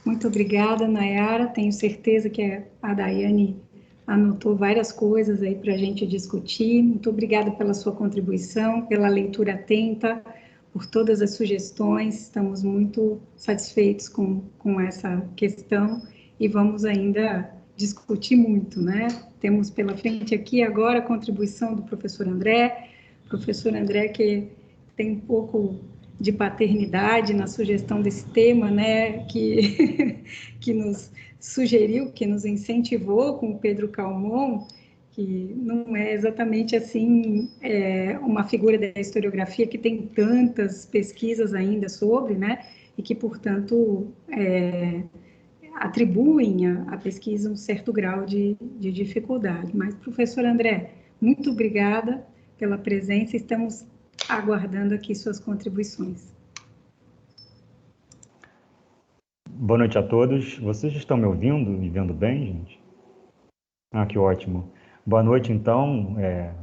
Muito obrigada, Nayara. Tenho certeza que a Daiane anotou várias coisas aí para a gente discutir. Muito obrigada pela sua contribuição, pela leitura atenta, por todas as sugestões. Estamos muito satisfeitos com essa questão e vamos ainda discutir muito, né? Temos pela frente aqui agora a contribuição do professor André que tem um pouco de paternidade na sugestão desse tema, né, que nos sugeriu, que nos incentivou com o Pedro Calmon, que não é exatamente assim uma figura da historiografia que tem tantas pesquisas ainda sobre, né, e que, portanto, atribuem à pesquisa um certo grau de dificuldade. Mas, professor André, muito obrigada pela presença, estamos aguardando aqui suas contribuições. Boa noite a todos. Vocês estão me ouvindo e vendo bem, gente? Ah, que ótimo. Boa noite, então,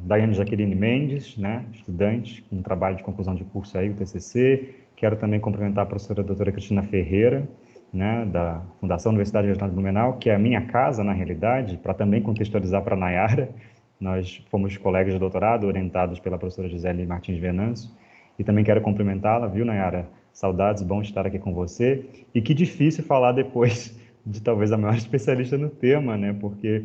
Daiane Jaqueline Mendes, né, estudante com trabalho de conclusão de curso aí, o TCC. Quero também cumprimentar a professora doutora Cristina Ferreira, né, da Fundação Universidade Regional de Blumenau, que é a minha casa, na realidade, para também contextualizar para a Nayara. Nós fomos colegas de doutorado, orientados pela professora Gisele Martins Venâncio, e também quero cumprimentá-la, viu, Nayara? Saudades, bom estar aqui com você. E que difícil falar depois de talvez a maior especialista no tema, né, porque...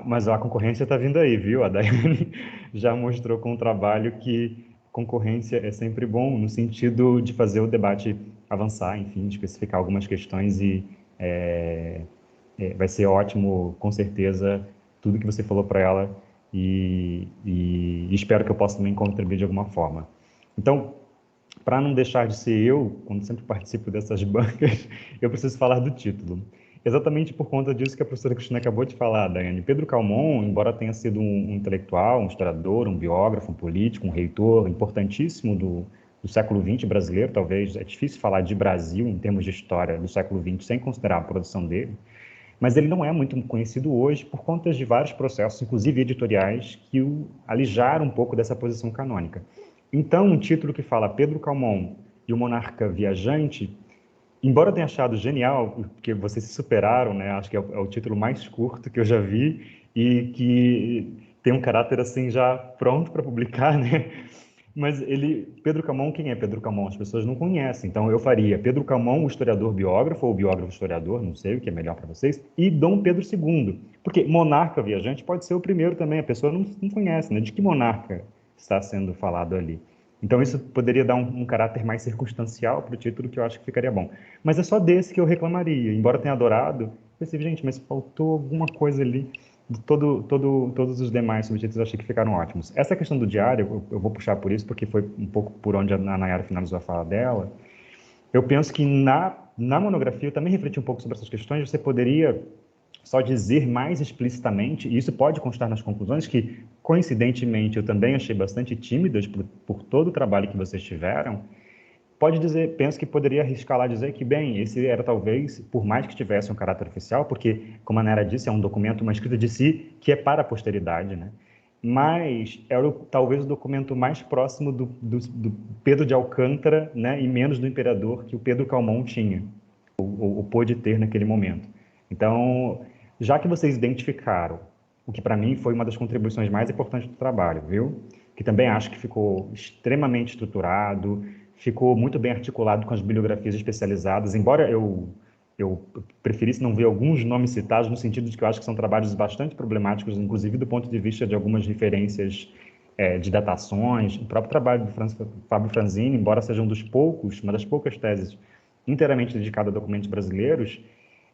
mas a concorrência está vindo aí, viu? A Daiane já mostrou com o trabalho que concorrência é sempre bom, no sentido de fazer o debate avançar, enfim, especificar algumas questões e vai ser ótimo, com certeza, tudo que você falou para ela e espero que eu possa também contribuir de alguma forma. Então, para não deixar de ser eu, quando sempre participo dessas bancas, eu preciso falar do título. Exatamente por conta disso que a professora Cristina acabou de falar, Daiane. Pedro Calmon, embora tenha sido um intelectual, um historiador, um biógrafo, um político, um reitor importantíssimo do século XX brasileiro, talvez é difícil falar de Brasil em termos de história do século XX sem considerar a produção dele, mas ele não é muito conhecido hoje por conta de vários processos, inclusive editoriais, que o alijaram um pouco dessa posição canônica. Então, um título que fala Pedro Calmon e o monarca viajante, embora eu tenha achado genial, porque vocês se superaram, né? Acho que é o título mais curto que eu já vi e que tem um caráter assim já pronto para publicar, né? Mas Pedro Calmon, quem é Pedro Calmon? As pessoas não conhecem. Então eu faria Pedro Calmon, o historiador biógrafo, ou biógrafo historiador, não sei o que é melhor para vocês, e Dom Pedro II. Porque monarca viajante pode ser o primeiro também, a pessoa não conhece, né? De que monarca está sendo falado ali? Então isso poderia dar um caráter mais circunstancial para o título, que eu acho que ficaria bom. Mas é só desse que eu reclamaria. Embora eu tenha adorado, eu pensei, gente, mas faltou alguma coisa ali. Todos os demais subtítulos eu achei que ficaram ótimos. Essa questão do diário, eu vou puxar por isso, porque foi um pouco por onde a Nayara finalizou a fala dela. Eu penso que na monografia, eu também refleti um pouco sobre essas questões, você poderia só dizer mais explicitamente, e isso pode constar nas conclusões, que, coincidentemente, eu também achei bastante tímidas por todo o trabalho que vocês tiveram. Pode dizer, penso que poderia arriscar lá dizer que, bem, esse era talvez, por mais que tivesse um caráter oficial, porque, como a Nayara disse, é um documento, uma escrita de si, que é para a posteridade, né? Mas era talvez o documento mais próximo do Pedro de Alcântara, né, e menos do imperador que o Pedro Calmon tinha, ou pôde ter naquele momento. Então, já que vocês identificaram o que para mim foi uma das contribuições mais importantes do trabalho, viu? Que também acho que ficou extremamente estruturado, ficou muito bem articulado com as bibliografias especializadas, embora eu preferisse não ver alguns nomes citados, no sentido de que eu acho que são trabalhos bastante problemáticos, inclusive do ponto de vista de algumas referências de datações. O próprio trabalho do Fábio Franzini, embora seja uma das poucas teses inteiramente dedicada a documentos brasileiros,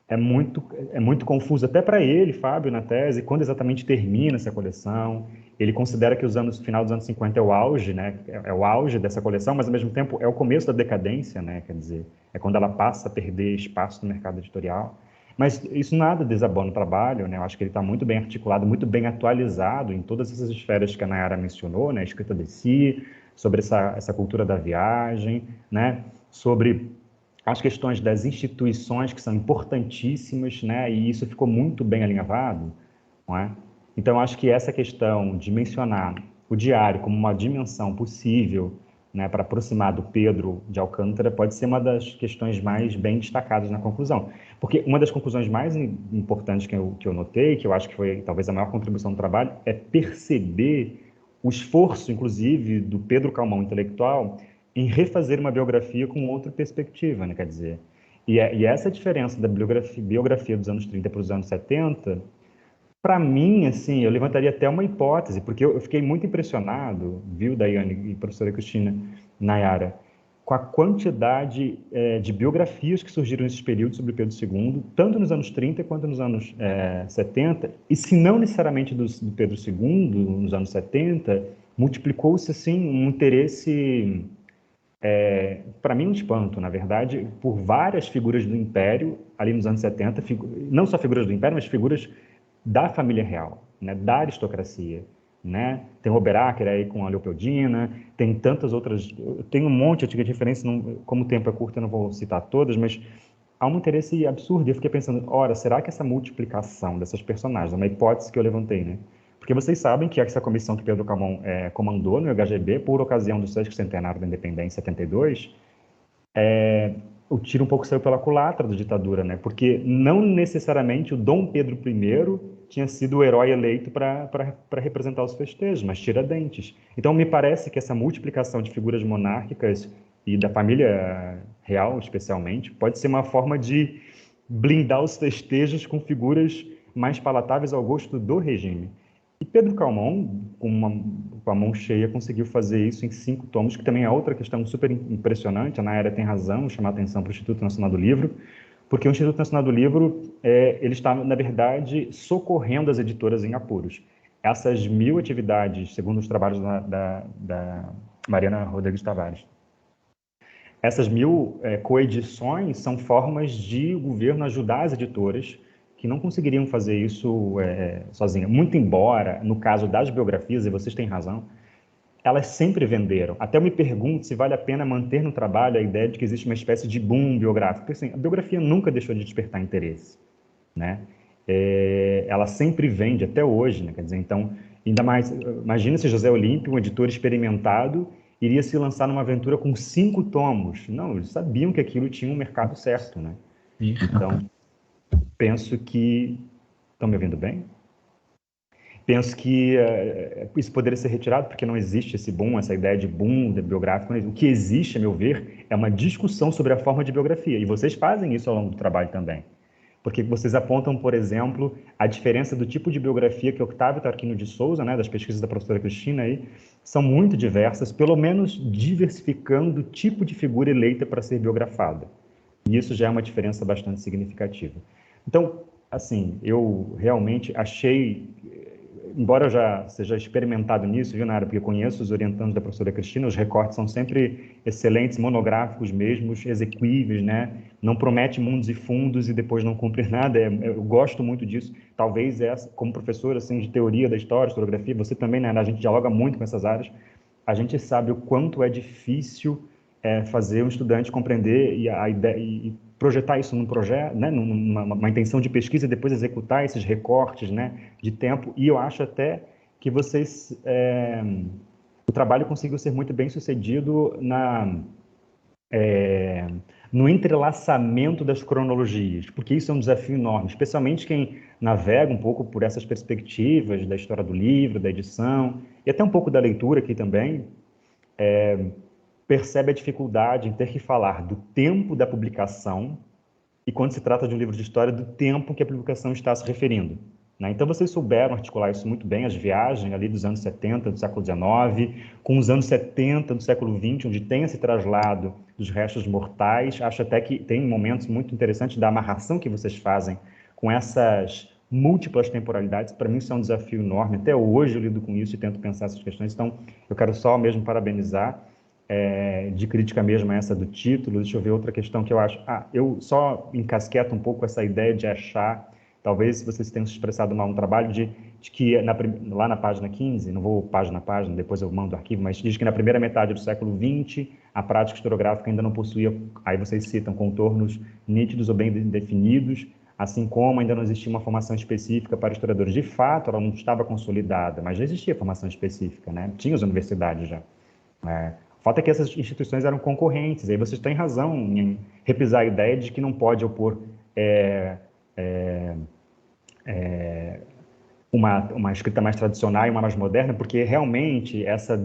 é muito confuso até para ele, Fábio, na tese, quando exatamente termina essa coleção. Ele considera que o final dos anos 50 é o auge, né? É o auge dessa coleção, mas ao mesmo tempo é o começo da decadência, né? Quer dizer, é quando ela passa a perder espaço no mercado editorial. Mas isso nada desabona o trabalho, né? Eu acho que ele está muito bem articulado, muito bem atualizado em todas essas esferas que a Nayara mencionou, né? A escrita de si, sobre essa cultura da viagem, né? Sobre as questões das instituições que são importantíssimas, né? E isso ficou muito bem alinhavado, não é? Então, acho que essa questão de mencionar o diário como uma dimensão possível, né, para aproximar do Pedro de Alcântara pode ser uma das questões mais bem destacadas na conclusão. Porque uma das conclusões mais importantes que eu notei, que eu acho que foi talvez a maior contribuição do trabalho, é perceber o esforço, inclusive, do Pedro Calmon intelectual em refazer uma biografia com outra perspectiva, né? Quer dizer, e essa diferença da biografia dos anos 30 para os anos 70, para mim, assim, eu levantaria até uma hipótese, porque eu fiquei muito impressionado, viu, Daiane e professora Cristina, Nayara, com a quantidade de biografias que surgiram nesses períodos sobre Pedro II, tanto nos anos 30 quanto nos anos 70, e se não necessariamente do Pedro II, nos anos 70, multiplicou-se, assim, um interesse para mim, um espanto, na verdade, por várias figuras do Império, ali nos anos 70, não só figuras do Império, mas figuras da família real, né, da aristocracia. Né? Tem o Oberá, aí com a Leopoldina, tem tantas outras, tem um monte de referências, como o tempo é curto, eu não vou citar todas, mas há um interesse absurdo. E eu fiquei pensando, ora, será que essa multiplicação dessas personagens, é uma hipótese que eu levantei, né? Porque vocês sabem que essa comissão que Pedro Calmon comandou no HGB, por ocasião do 60º da Independência, em 72, o tiro um pouco saiu pela culatra da ditadura, né? Porque não necessariamente o Dom Pedro I tinha sido o herói eleito para representar os festejos, mas Tiradentes. Então, me parece que essa multiplicação de figuras monárquicas e da família real, especialmente, pode ser uma forma de blindar os festejos com figuras mais palatáveis ao gosto do regime. E Pedro Calmon, com a mão cheia, conseguiu fazer isso em 5 tomos, que também é outra questão super impressionante. A Nayara tem razão, chamar atenção para o Instituto Nacional do Livro, porque o Instituto Nacional do Livro ele está, na verdade, socorrendo as editoras em apuros. Essas 1000 atividades, segundo os trabalhos da Mariana Rodrigues Tavares, essas 1000 coedições são formas de o governo ajudar as editoras que não conseguiriam fazer isso sozinha. Muito embora, no caso das biografias, e vocês têm razão, elas sempre venderam. Até eu me pergunto se vale a pena manter no trabalho a ideia de que existe uma espécie de boom biográfico. Porque, assim, a biografia nunca deixou de despertar interesse, né? Ela sempre vende, até hoje, né? Quer dizer, então, ainda mais, imagina se José Olímpio, um editor experimentado, iria se lançar numa aventura com 5 tomos. Não, eles sabiam que aquilo tinha um mercado certo, né? Então, penso que... Estão me ouvindo bem? Penso que isso poderia ser retirado, porque não existe esse boom, essa ideia de boom de biográfico. O que existe, a meu ver, é uma discussão sobre a forma de biografia. E vocês fazem isso ao longo do trabalho também. Porque vocês apontam, por exemplo, a diferença do tipo de biografia que Octávio Tarquínio de Souza, né, das pesquisas da professora Cristina, aí, são muito diversas, pelo menos diversificando o tipo de figura eleita para ser biografada. E isso já é uma diferença bastante significativa. Então, assim, eu realmente achei, embora eu já seja experimentado nisso, viu, Nara, porque eu conheço os orientandos da professora Cristina, os recortes são sempre excelentes, monográficos mesmos, exequíveis, né? Não promete mundos e fundos e depois não cumpre nada. Eu gosto muito disso. Talvez como professor assim, de teoria da história, historiografia, você também, né? A gente dialoga muito com essas áreas. A gente sabe o quanto é difícil fazer um estudante compreender e projetar isso num projeto, né, numa intenção de pesquisa e depois executar esses recortes, né, de tempo. E eu acho até que o trabalho conseguiu ser muito bem sucedido no entrelaçamento das cronologias, porque isso é um desafio enorme, especialmente quem navega um pouco por essas perspectivas da história do livro, da edição, e até um pouco da leitura aqui também, percebe a dificuldade em ter que falar do tempo da publicação e, quando se trata de um livro de história, do tempo que a publicação está se referindo. Né? Então, vocês souberam articular isso muito bem, as viagens ali dos anos 70 do século XIX, com os anos 70 do século XX, onde tem esse traslado dos restos mortais. Acho até que tem momentos muito interessantes da amarração que vocês fazem com essas múltiplas temporalidades. Para mim, isso é um desafio enorme. Até hoje eu lido com isso e tento pensar essas questões. Então, eu quero só mesmo parabenizar. De crítica mesmo a essa do título. Deixa eu ver outra questão que eu acho. Eu só encasqueto um pouco essa ideia de achar, talvez vocês tenham se expressado mal no trabalho, de que lá na página 15, não vou página a página, depois eu mando o arquivo, mas diz que na primeira metade do século XX, a prática historiográfica ainda não possuía, aí vocês citam, contornos nítidos ou bem definidos, assim como ainda não existia uma formação específica para historiadores. De fato, ela não estava consolidada, mas já existia formação específica, né? Tinha as universidades já. O fato é que essas instituições eram concorrentes, aí vocês têm razão em repisar a ideia de que não pode opor uma escrita mais tradicional e uma mais moderna, porque realmente essa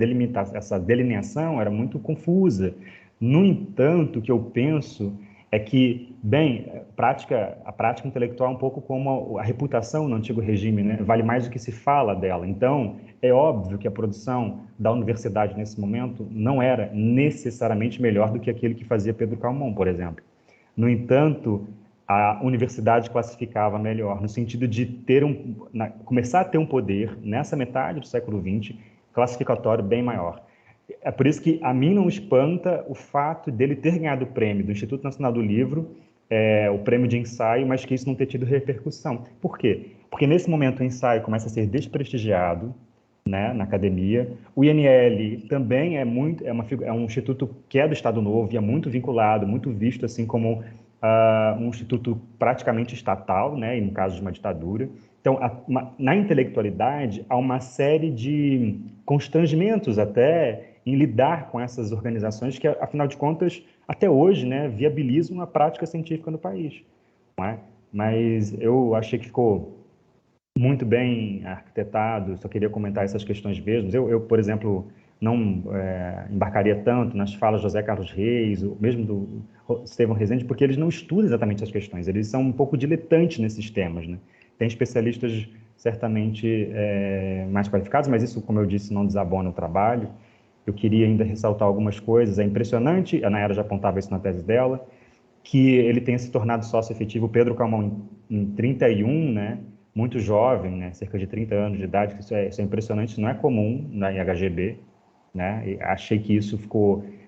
delineação era muito confusa. No entanto, o que eu penso é que, bem, a prática intelectual é um pouco como a reputação no antigo regime, né? Vale mais do que se fala dela. Então, é óbvio que a produção da universidade nesse momento não era necessariamente melhor do que aquele que fazia Pedro Calmon, por exemplo. No entanto, a universidade classificava melhor, no sentido de começar a ter um poder, nessa metade do século XX, classificatório bem maior. É por isso que a mim não espanta o fato dele ter ganhado o prêmio do Instituto Nacional do Livro, o prêmio de ensaio, mas que isso não ter tido repercussão. Por quê? Porque nesse momento o ensaio começa a ser desprestigiado, né, na academia. O INL também é um instituto que é do Estado Novo e é muito vinculado, muito visto assim como um instituto praticamente estatal, né, no caso de uma ditadura. Então, na intelectualidade, há uma série de constrangimentos até em lidar com essas organizações que, afinal de contas, até hoje, né, viabilizam a prática científica no país. Não é? Mas eu achei que ficou muito bem arquitetado, só queria comentar essas questões mesmo. Eu por exemplo, não embarcaria tanto nas falas de José Carlos Reis, ou mesmo do Estevão Rezende, porque eles não estudam exatamente as questões, eles são um pouco diletantes nesses temas, né? Tem especialistas certamente mais qualificados, mas isso, como eu disse, não desabona o trabalho. Eu queria ainda ressaltar algumas coisas. É impressionante, a Nayara já apontava isso na tese dela, que ele tenha se tornado sócio efetivo, Pedro Calmon, em 31, né? Muito jovem, né? Cerca de 30 anos de idade, que isso é impressionante, isso não é comum na HGB, né? E achei que isso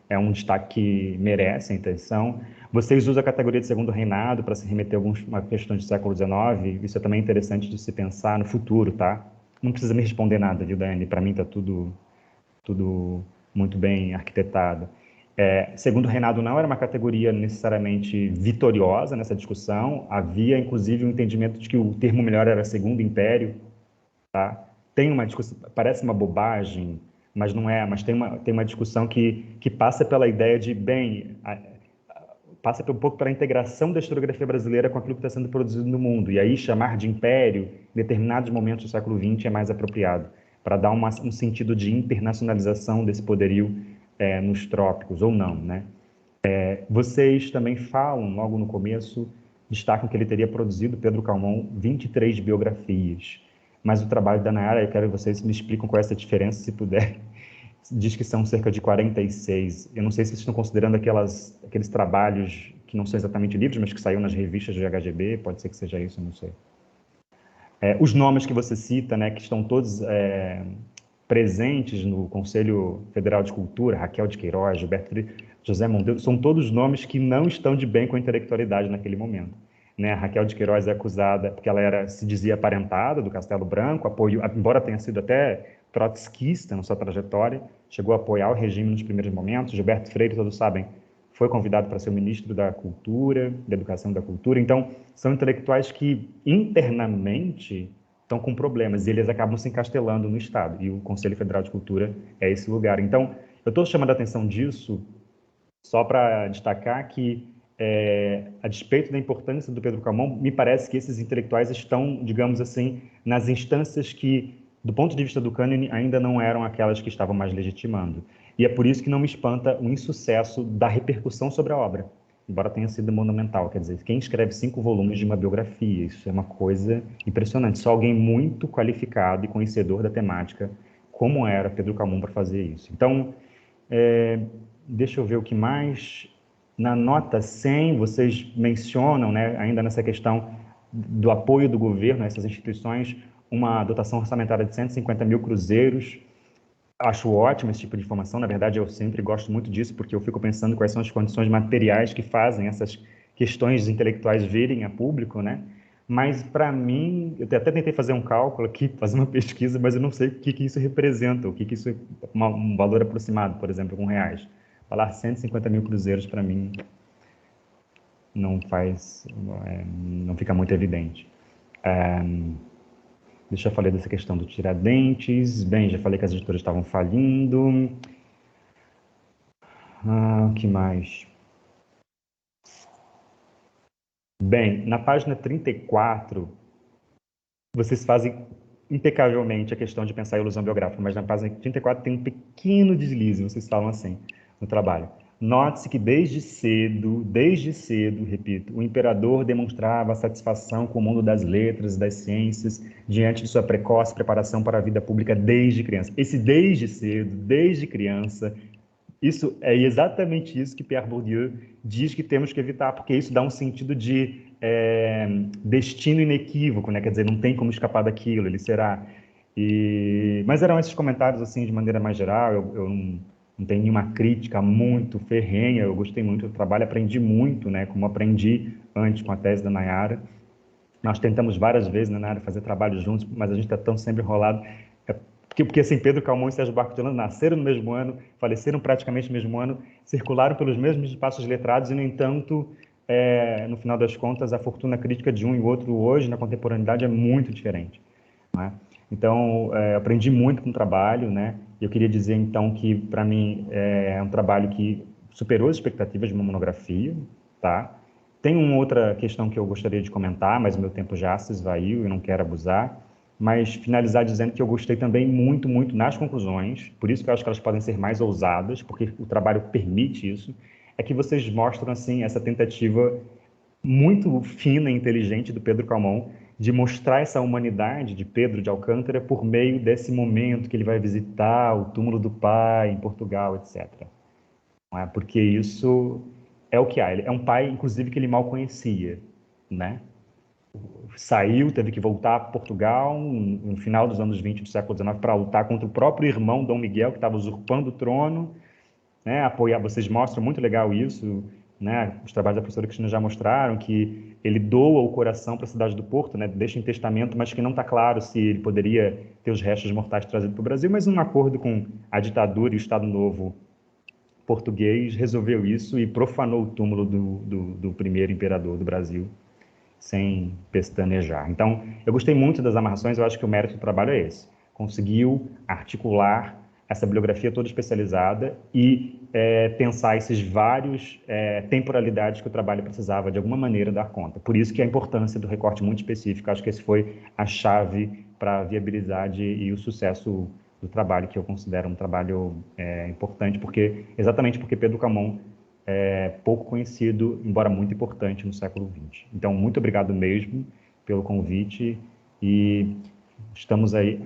é um destaque que merece a intenção. Vocês usam a categoria de segundo reinado para se remeter a algumas questões do século XIX, isso é também interessante de se pensar no futuro, tá? Não precisa me responder nada, viu, Dani? Para mim está tudo muito bem arquitetado. Segundo Reinado não era uma categoria necessariamente vitoriosa nessa discussão, havia inclusive um entendimento de que o termo melhor era Segundo Império, tá? Tem uma discussão, parece uma bobagem, mas não é, mas tem uma discussão que passa pela ideia de, passa um pouco pela integração da historiografia brasileira com aquilo que está sendo produzido no mundo, e aí chamar de império em determinados momentos do século XX é mais apropriado, para dar um sentido de internacionalização desse poderio nos trópicos, ou não, né? Vocês também falam, logo no começo, destacam que ele teria produzido, Pedro Calmon, 23 biografias. Mas o trabalho da Nayara, eu quero que vocês me expliquem qual é essa diferença, se puder. Diz que são cerca de 46. Eu não sei se vocês estão considerando aqueles trabalhos que não são exatamente livros, mas que saíram nas revistas de HGB, pode ser que seja isso, eu não sei. Os nomes que você cita, né, que estão todos presentes no Conselho Federal de Cultura, Raquel de Queiroz, Gilberto Freire, José Monteiro, são todos nomes que não estão de bem com a intelectualidade naquele momento. Né? A Raquel de Queiroz é acusada porque ela se dizia aparentada do Castelo Branco, embora tenha sido até trotskista na sua trajetória, chegou a apoiar o regime nos primeiros momentos. Gilberto Freire, todos sabem, foi convidado para ser o ministro da Cultura, da Educação e da Cultura. Então, são intelectuais que internamente estão com problemas e eles acabam se encastelando no Estado. E o Conselho Federal de Cultura é esse lugar. Então, eu estou chamando a atenção disso só para destacar que, a despeito da importância do Pedro Calmon, me parece que esses intelectuais estão, digamos assim, nas instâncias que, do ponto de vista do cânone, ainda não eram aquelas que estavam mais legitimando. E é por isso que não me espanta o insucesso da repercussão sobre a obra, embora tenha sido monumental. Quer dizer, quem escreve 5 volumes de uma biografia, isso é uma coisa impressionante. Só alguém muito qualificado e conhecedor da temática, como era Pedro Calmon, para fazer isso. Então, deixa eu ver o que mais. Na nota 100, vocês mencionam, né, ainda nessa questão do apoio do governo a essas instituições, uma dotação orçamentária de 150 mil cruzeiros. Acho ótimo esse tipo de informação. Na verdade, eu sempre gosto muito disso, porque eu fico pensando quais são as condições materiais que fazem essas questões intelectuais virem a público, né? Mas, para mim, eu até tentei fazer um cálculo aqui, fazer uma pesquisa, mas eu não sei o que isso representa, o que isso é um valor aproximado, por exemplo, com reais. Falar 150 mil cruzeiros, para mim, não fica muito evidente. Deixa eu falar dessa questão do Tiradentes. Bem, já falei que as editoras estavam falindo. O que mais? Bem, na página 34, vocês fazem impecavelmente a questão de pensar a ilusão biográfica, mas na página 34 tem um pequeno deslize, vocês falam assim, no trabalho. Note-se que desde cedo, repito, o imperador demonstrava satisfação com o mundo das letras e das ciências diante de sua precoce preparação para a vida pública desde criança. Esse desde cedo, desde criança, isso é exatamente isso que Pierre Bourdieu diz que temos que evitar, porque isso dá um sentido de destino inequívoco, né? Quer dizer, não tem como escapar daquilo, ele será. Mas eram esses comentários, assim, de maneira mais geral, eu não tem nenhuma crítica muito ferrenha, eu gostei muito do trabalho, aprendi muito, né, como aprendi antes com a tese da Nayara. Nós tentamos várias vezes, né, Nayara, fazer trabalho juntos, mas a gente está tão sempre enrolado. Porque assim, Pedro Calmon e Sérgio Barco de Holanda nasceram no mesmo ano, faleceram praticamente no mesmo ano, circularam pelos mesmos espaços letrados e, no entanto, no final das contas, a fortuna crítica de um e outro hoje, na contemporaneidade, é muito diferente. Né? Então, aprendi muito com o trabalho, né? Eu queria dizer, então, que, para mim, é um trabalho que superou as expectativas de uma monografia, tá? Tem uma outra questão que eu gostaria de comentar, mas o meu tempo já se esvaiu e não quero abusar, mas finalizar dizendo que eu gostei também muito, muito nas conclusões, por isso que eu acho que elas podem ser mais ousadas, porque o trabalho permite isso, é que vocês mostram, assim, essa tentativa muito fina e inteligente do Pedro Calmon de mostrar essa humanidade de Pedro de Alcântara por meio desse momento que ele vai visitar o túmulo do pai em Portugal, etc. Não é? Porque isso é o que há. Ele é um pai, inclusive, que ele mal conhecia, né? Saiu, teve que voltar a Portugal no final dos anos 20 do século XIX para lutar contra o próprio irmão Dom Miguel, que estava usurpando o trono, né? Apoiar, vocês mostram muito legal isso, né? Os trabalhos da professora Cristina já mostraram que ele doa o coração para a cidade do Porto, né? Deixa em testamento, mas que não está claro se ele poderia ter os restos mortais trazidos para o Brasil, mas um acordo com a ditadura e o Estado Novo português resolveu isso e profanou o túmulo do primeiro imperador do Brasil, sem pestanejar. Então, eu gostei muito das amarrações, eu acho que o mérito do trabalho é esse. Conseguiu articular essa bibliografia toda especializada e pensar esses vários temporalidades que o trabalho precisava, de alguma maneira, dar conta. Por isso que a importância do recorte muito específico, acho que esse foi a chave para a viabilidade e o sucesso do trabalho, que eu considero um trabalho importante, exatamente porque Pedro Calmon pouco conhecido, embora muito importante no século XX. Então, muito obrigado mesmo pelo convite e estamos aí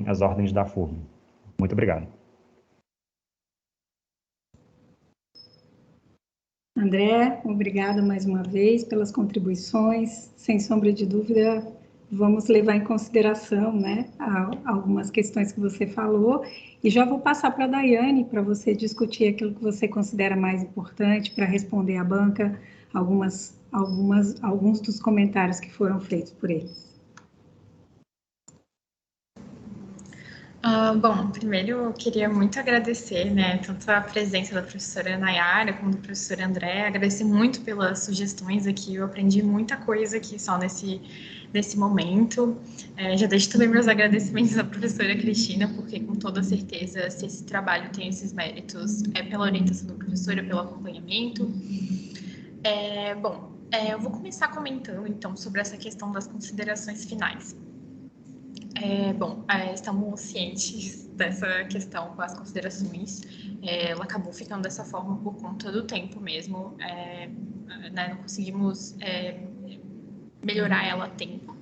às ordens da FURB. Muito obrigado. André, obrigada mais uma vez pelas contribuições. Sem sombra de dúvida, vamos levar em consideração, né, algumas questões que você falou, e já vou passar para a Daiane para você discutir aquilo que você considera mais importante para responder à banca alguns dos comentários que foram feitos por eles. Bom, primeiro eu queria muito agradecer, né, tanto a presença da professora Nayara como do professor André, agradecer muito pelas sugestões aqui, eu aprendi muita coisa aqui só nesse momento. Já deixo também meus agradecimentos à professora Cristina, porque com toda certeza, se esse trabalho tem esses méritos, é pela orientação da professora, pelo acompanhamento. Eu vou começar comentando, então, sobre essa questão das considerações finais. Estamos cientes dessa questão com as considerações. Ela acabou ficando dessa forma por conta do tempo mesmo. Né, não conseguimos melhorar ela a tempo,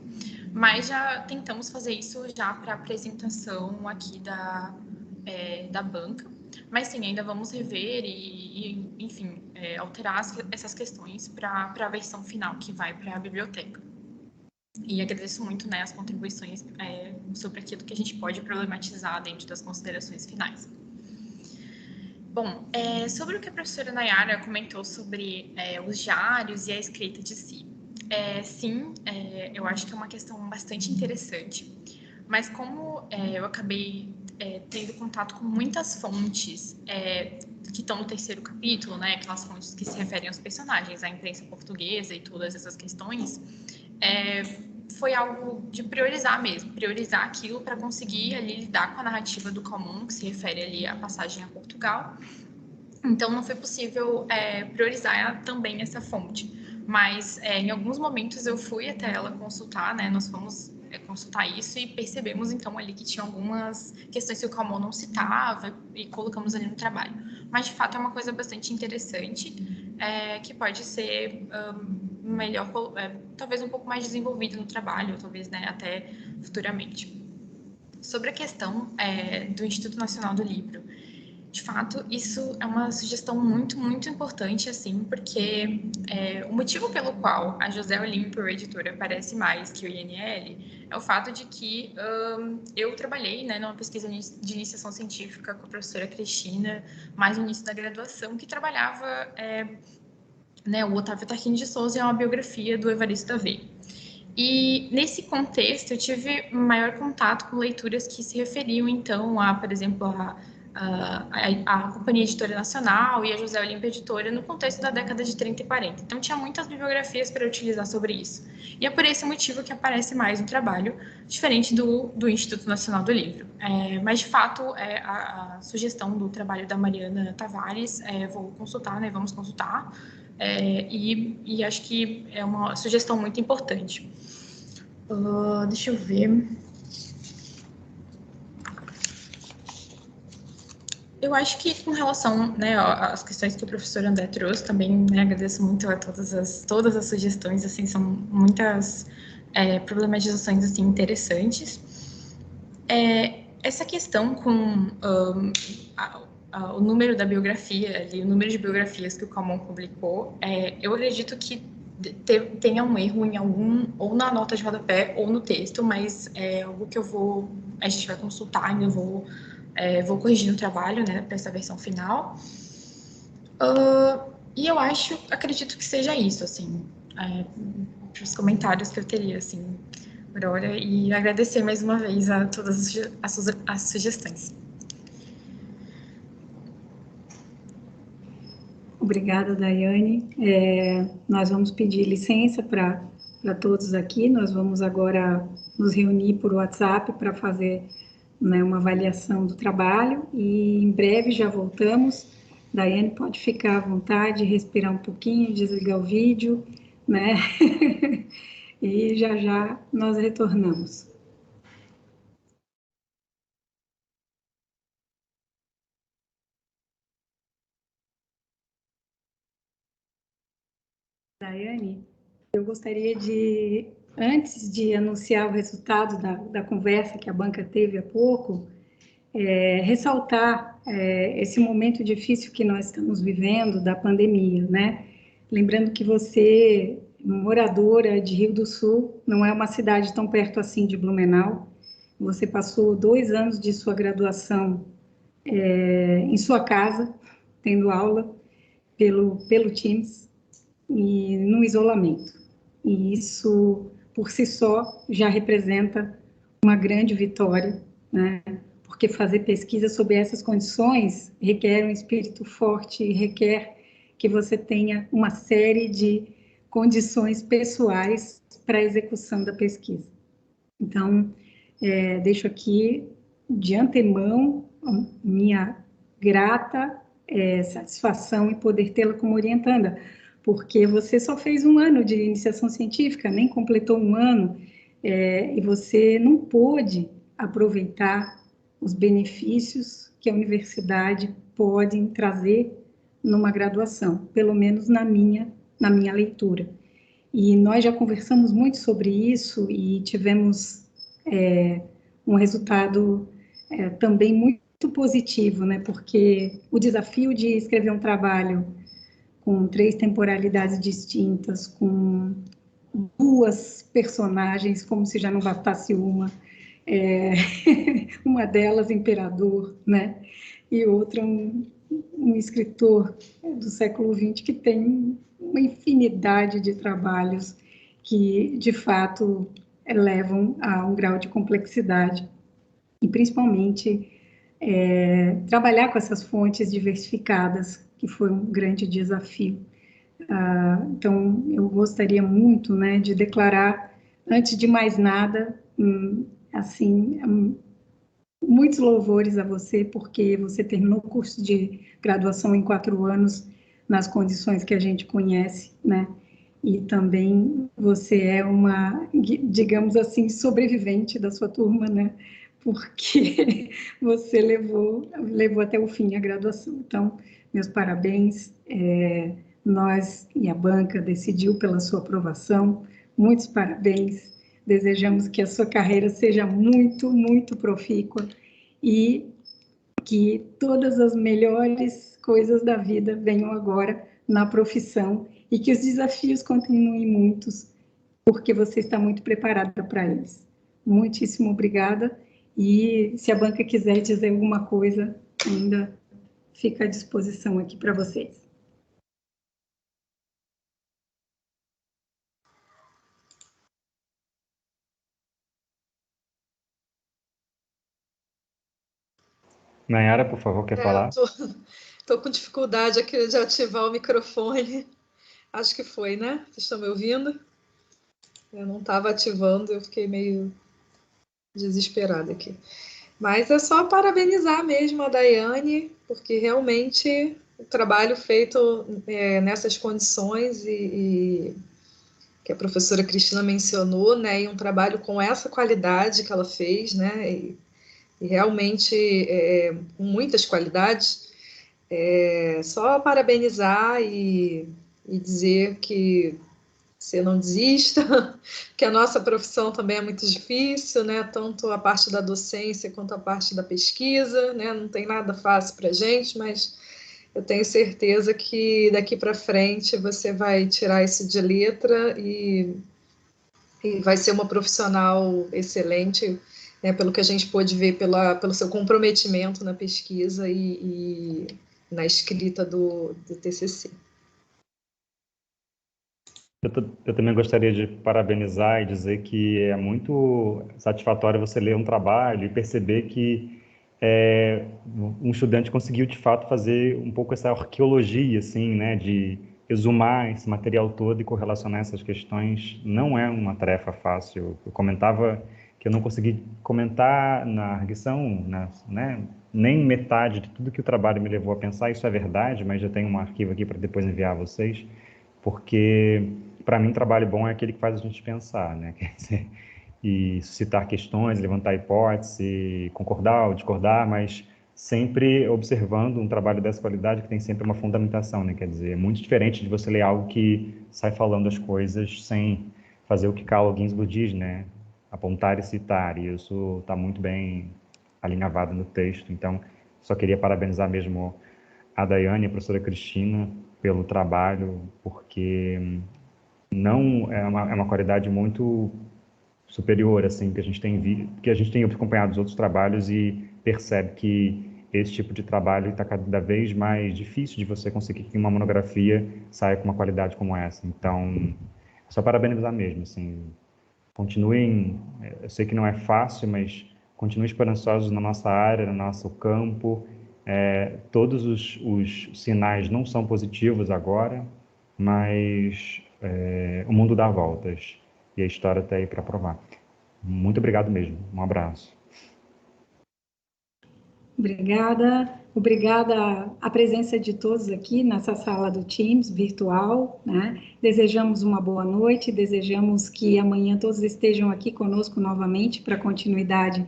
mas já tentamos fazer isso já para a apresentação aqui da banca. Mas sim, ainda vamos rever e enfim, alterar essas questões para a versão final que vai para a biblioteca. E agradeço muito, né, as contribuições sobre aquilo que a gente pode problematizar dentro das considerações finais. Bom, sobre o que a professora Nayara comentou sobre os diários e a escrita de si. Sim, eu acho que é uma questão bastante interessante, mas como eu acabei tendo contato com muitas fontes que estão no terceiro capítulo, né, aquelas fontes que se referem aos personagens, à imprensa portuguesa e todas essas questões, foi algo de priorizar mesmo, priorizar aquilo para conseguir ali lidar com a narrativa do Calmon, que se refere ali à passagem a Portugal. Então, não foi possível priorizar também essa fonte, mas em alguns momentos eu fui até ela consultar, né, nós fomos consultar isso e percebemos então ali que tinha algumas questões que o Calmon não citava e colocamos ali no trabalho. Mas, de fato, é uma coisa bastante interessante, que pode ser melhor, talvez um pouco mais desenvolvida no trabalho, talvez, né, até futuramente. Sobre a questão do Instituto Nacional do Livro, De fato, isso é uma sugestão muito, muito importante, assim, porque o motivo pelo qual a José Olímpio Editora aparece mais que o INL é o fato de que eu trabalhei, né, numa pesquisa de iniciação científica com a professora Cristina, mais no início da graduação, que trabalhava, né, o Otávio Tarquini de Souza é uma biografia do Evaristo Davi. E nesse contexto eu tive maior contato com leituras que se referiam, então, a, por exemplo, a Companhia Editora Nacional e a José Olímpio Editora no contexto da década de 30 e 40. Então, tinha muitas bibliografias para utilizar sobre isso. E é por esse motivo que aparece mais no trabalho, diferente do Instituto Nacional do Livro. Mas, de fato, a sugestão do trabalho da Mariana Tavares, vou consultar, né, vamos consultar, e acho que é uma sugestão muito importante. Deixa eu ver... Eu acho que com relação, né, às questões que o professor André trouxe, também, né, agradeço muito a todas as sugestões, assim, são muitas problematizações, assim, interessantes. Essa questão com o número da biografia, ali, o número de biografias que o Calmon publicou, eu acredito que tenha um erro em algum, ou na nota de rodapé, ou no texto, mas é algo que a gente vai consultar, ainda vou corrigir no trabalho, né, para essa versão final. E eu acredito que seja isso, assim, os comentários que eu teria, assim, por hora, e agradecer mais uma vez a todas as sugestões. Obrigada, Daiane. Nós vamos pedir licença para todos aqui, nós vamos agora nos reunir por WhatsApp para fazer, né, uma avaliação do trabalho e em breve já voltamos. Daiane pode ficar à vontade, respirar um pouquinho, desligar o vídeo, né? E já nós retornamos. Daiane, eu gostaria de, antes de anunciar o resultado da conversa que a banca teve há pouco, ressaltar esse momento difícil que nós estamos vivendo da pandemia, né? Lembrando que você, moradora de Rio do Sul, não é uma cidade tão perto assim de Blumenau, você passou 2 anos de sua graduação em sua casa, tendo aula pelo Teams, e no isolamento. E isso, por si só, já representa uma grande vitória, né? Porque fazer pesquisa sob essas condições requer um espírito forte e requer que você tenha uma série de condições pessoais para a execução da pesquisa. Então, deixo aqui, de antemão, minha grata satisfação em poder tê-la como orientanda, porque você só fez 1 ano de iniciação científica, nem completou 1 ano, e você não pôde aproveitar os benefícios que a universidade pode trazer numa graduação, pelo menos na minha leitura. E nós já conversamos muito sobre isso e tivemos um resultado também muito positivo, né? Porque o desafio de escrever um trabalho com 3 temporalidades distintas, com 2 personagens, como se já não bastasse uma, uma delas imperador, né? E outra um escritor do século XX que tem uma infinidade de trabalhos que, de fato, levam a um grau de complexidade e, principalmente, trabalhar com essas fontes diversificadas, que foi um grande desafio. Então, eu gostaria muito, né, de declarar, antes de mais nada, assim, muitos louvores a você, porque você terminou o curso de graduação em 4 anos, nas condições que a gente conhece, né? E também você é uma, digamos assim, sobrevivente da sua turma, né? Porque você levou até o fim a graduação. Então, meus parabéns. Nós e a banca decidiu pela sua aprovação. Muitos parabéns. Desejamos que a sua carreira seja muito, muito profícua e que todas as melhores coisas da vida venham agora na profissão e que os desafios continuem muitos, porque você está muito preparada para eles. Muitíssimo obrigada. E se a banca quiser dizer alguma coisa, ainda fica à disposição aqui para vocês. Nayara, por favor, quer falar? Tô com dificuldade aqui de ativar o microfone. Acho que foi, né? Vocês estão me ouvindo? Eu não estava ativando, eu fiquei meio desesperada aqui. Mas é só parabenizar mesmo a Daiane, porque realmente o trabalho feito nessas condições e que a professora Cristina mencionou, né, e um trabalho com essa qualidade que ela fez, né, e realmente com muitas qualidades, só parabenizar e dizer que você não desista, que a nossa profissão também é muito difícil, né? Tanto a parte da docência quanto a parte da pesquisa, né? Não tem nada fácil para a gente, mas eu tenho certeza que daqui para frente você vai tirar isso de letra e vai ser uma profissional excelente, né? Pelo que a gente pôde ver pelo seu comprometimento na pesquisa e na escrita do TCC. Eu também gostaria de parabenizar e dizer que é muito satisfatório você ler um trabalho e perceber que um estudante conseguiu, de fato, fazer um pouco essa arqueologia, assim, né, de exumar esse material todo e correlacionar essas questões. Não é uma tarefa fácil. Eu comentava que eu não consegui comentar na arguição, né, nem metade de tudo que o trabalho me levou a pensar. Isso é verdade, mas eu tenho um arquivo aqui para depois enviar a vocês, porque para mim trabalho bom é aquele que faz a gente pensar, né? Quer dizer, e suscitar questões, levantar hipóteses, concordar ou discordar, mas sempre observando um trabalho dessa qualidade que tem sempre uma fundamentação, né? Quer dizer, é muito diferente de você ler algo que sai falando as coisas sem fazer o que Carlo Ginzburg diz, né? Apontar e citar, e isso está muito bem alinhavado no texto. Então, só queria parabenizar mesmo a Daiane e a professora Cristina pelo trabalho, porque não é uma qualidade muito superior, assim, que a gente tem acompanhado os outros trabalhos e percebe que esse tipo de trabalho está cada vez mais difícil de você conseguir que uma monografia saia com uma qualidade como essa. Então, só parabenizar mesmo, assim, continuem, eu sei que não é fácil, mas continuem esperançosos na nossa área, no nosso campo. Todos os sinais não são positivos agora, mas o mundo dá voltas e a história está aí para provar. Muito obrigado mesmo. Um abraço. Obrigada a presença de todos aqui nessa sala do Teams virtual, né? Desejamos uma boa noite, desejamos que amanhã todos estejam aqui conosco novamente para a continuidade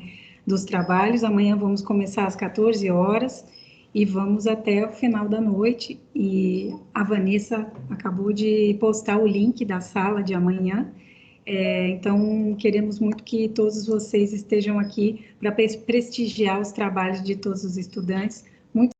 dos trabalhos. Amanhã vamos começar às 14 horas e vamos até o final da noite. E a Vanessa acabou de postar o link da sala de amanhã. Então, queremos muito que todos vocês estejam aqui para prestigiar os trabalhos de todos os estudantes. Muito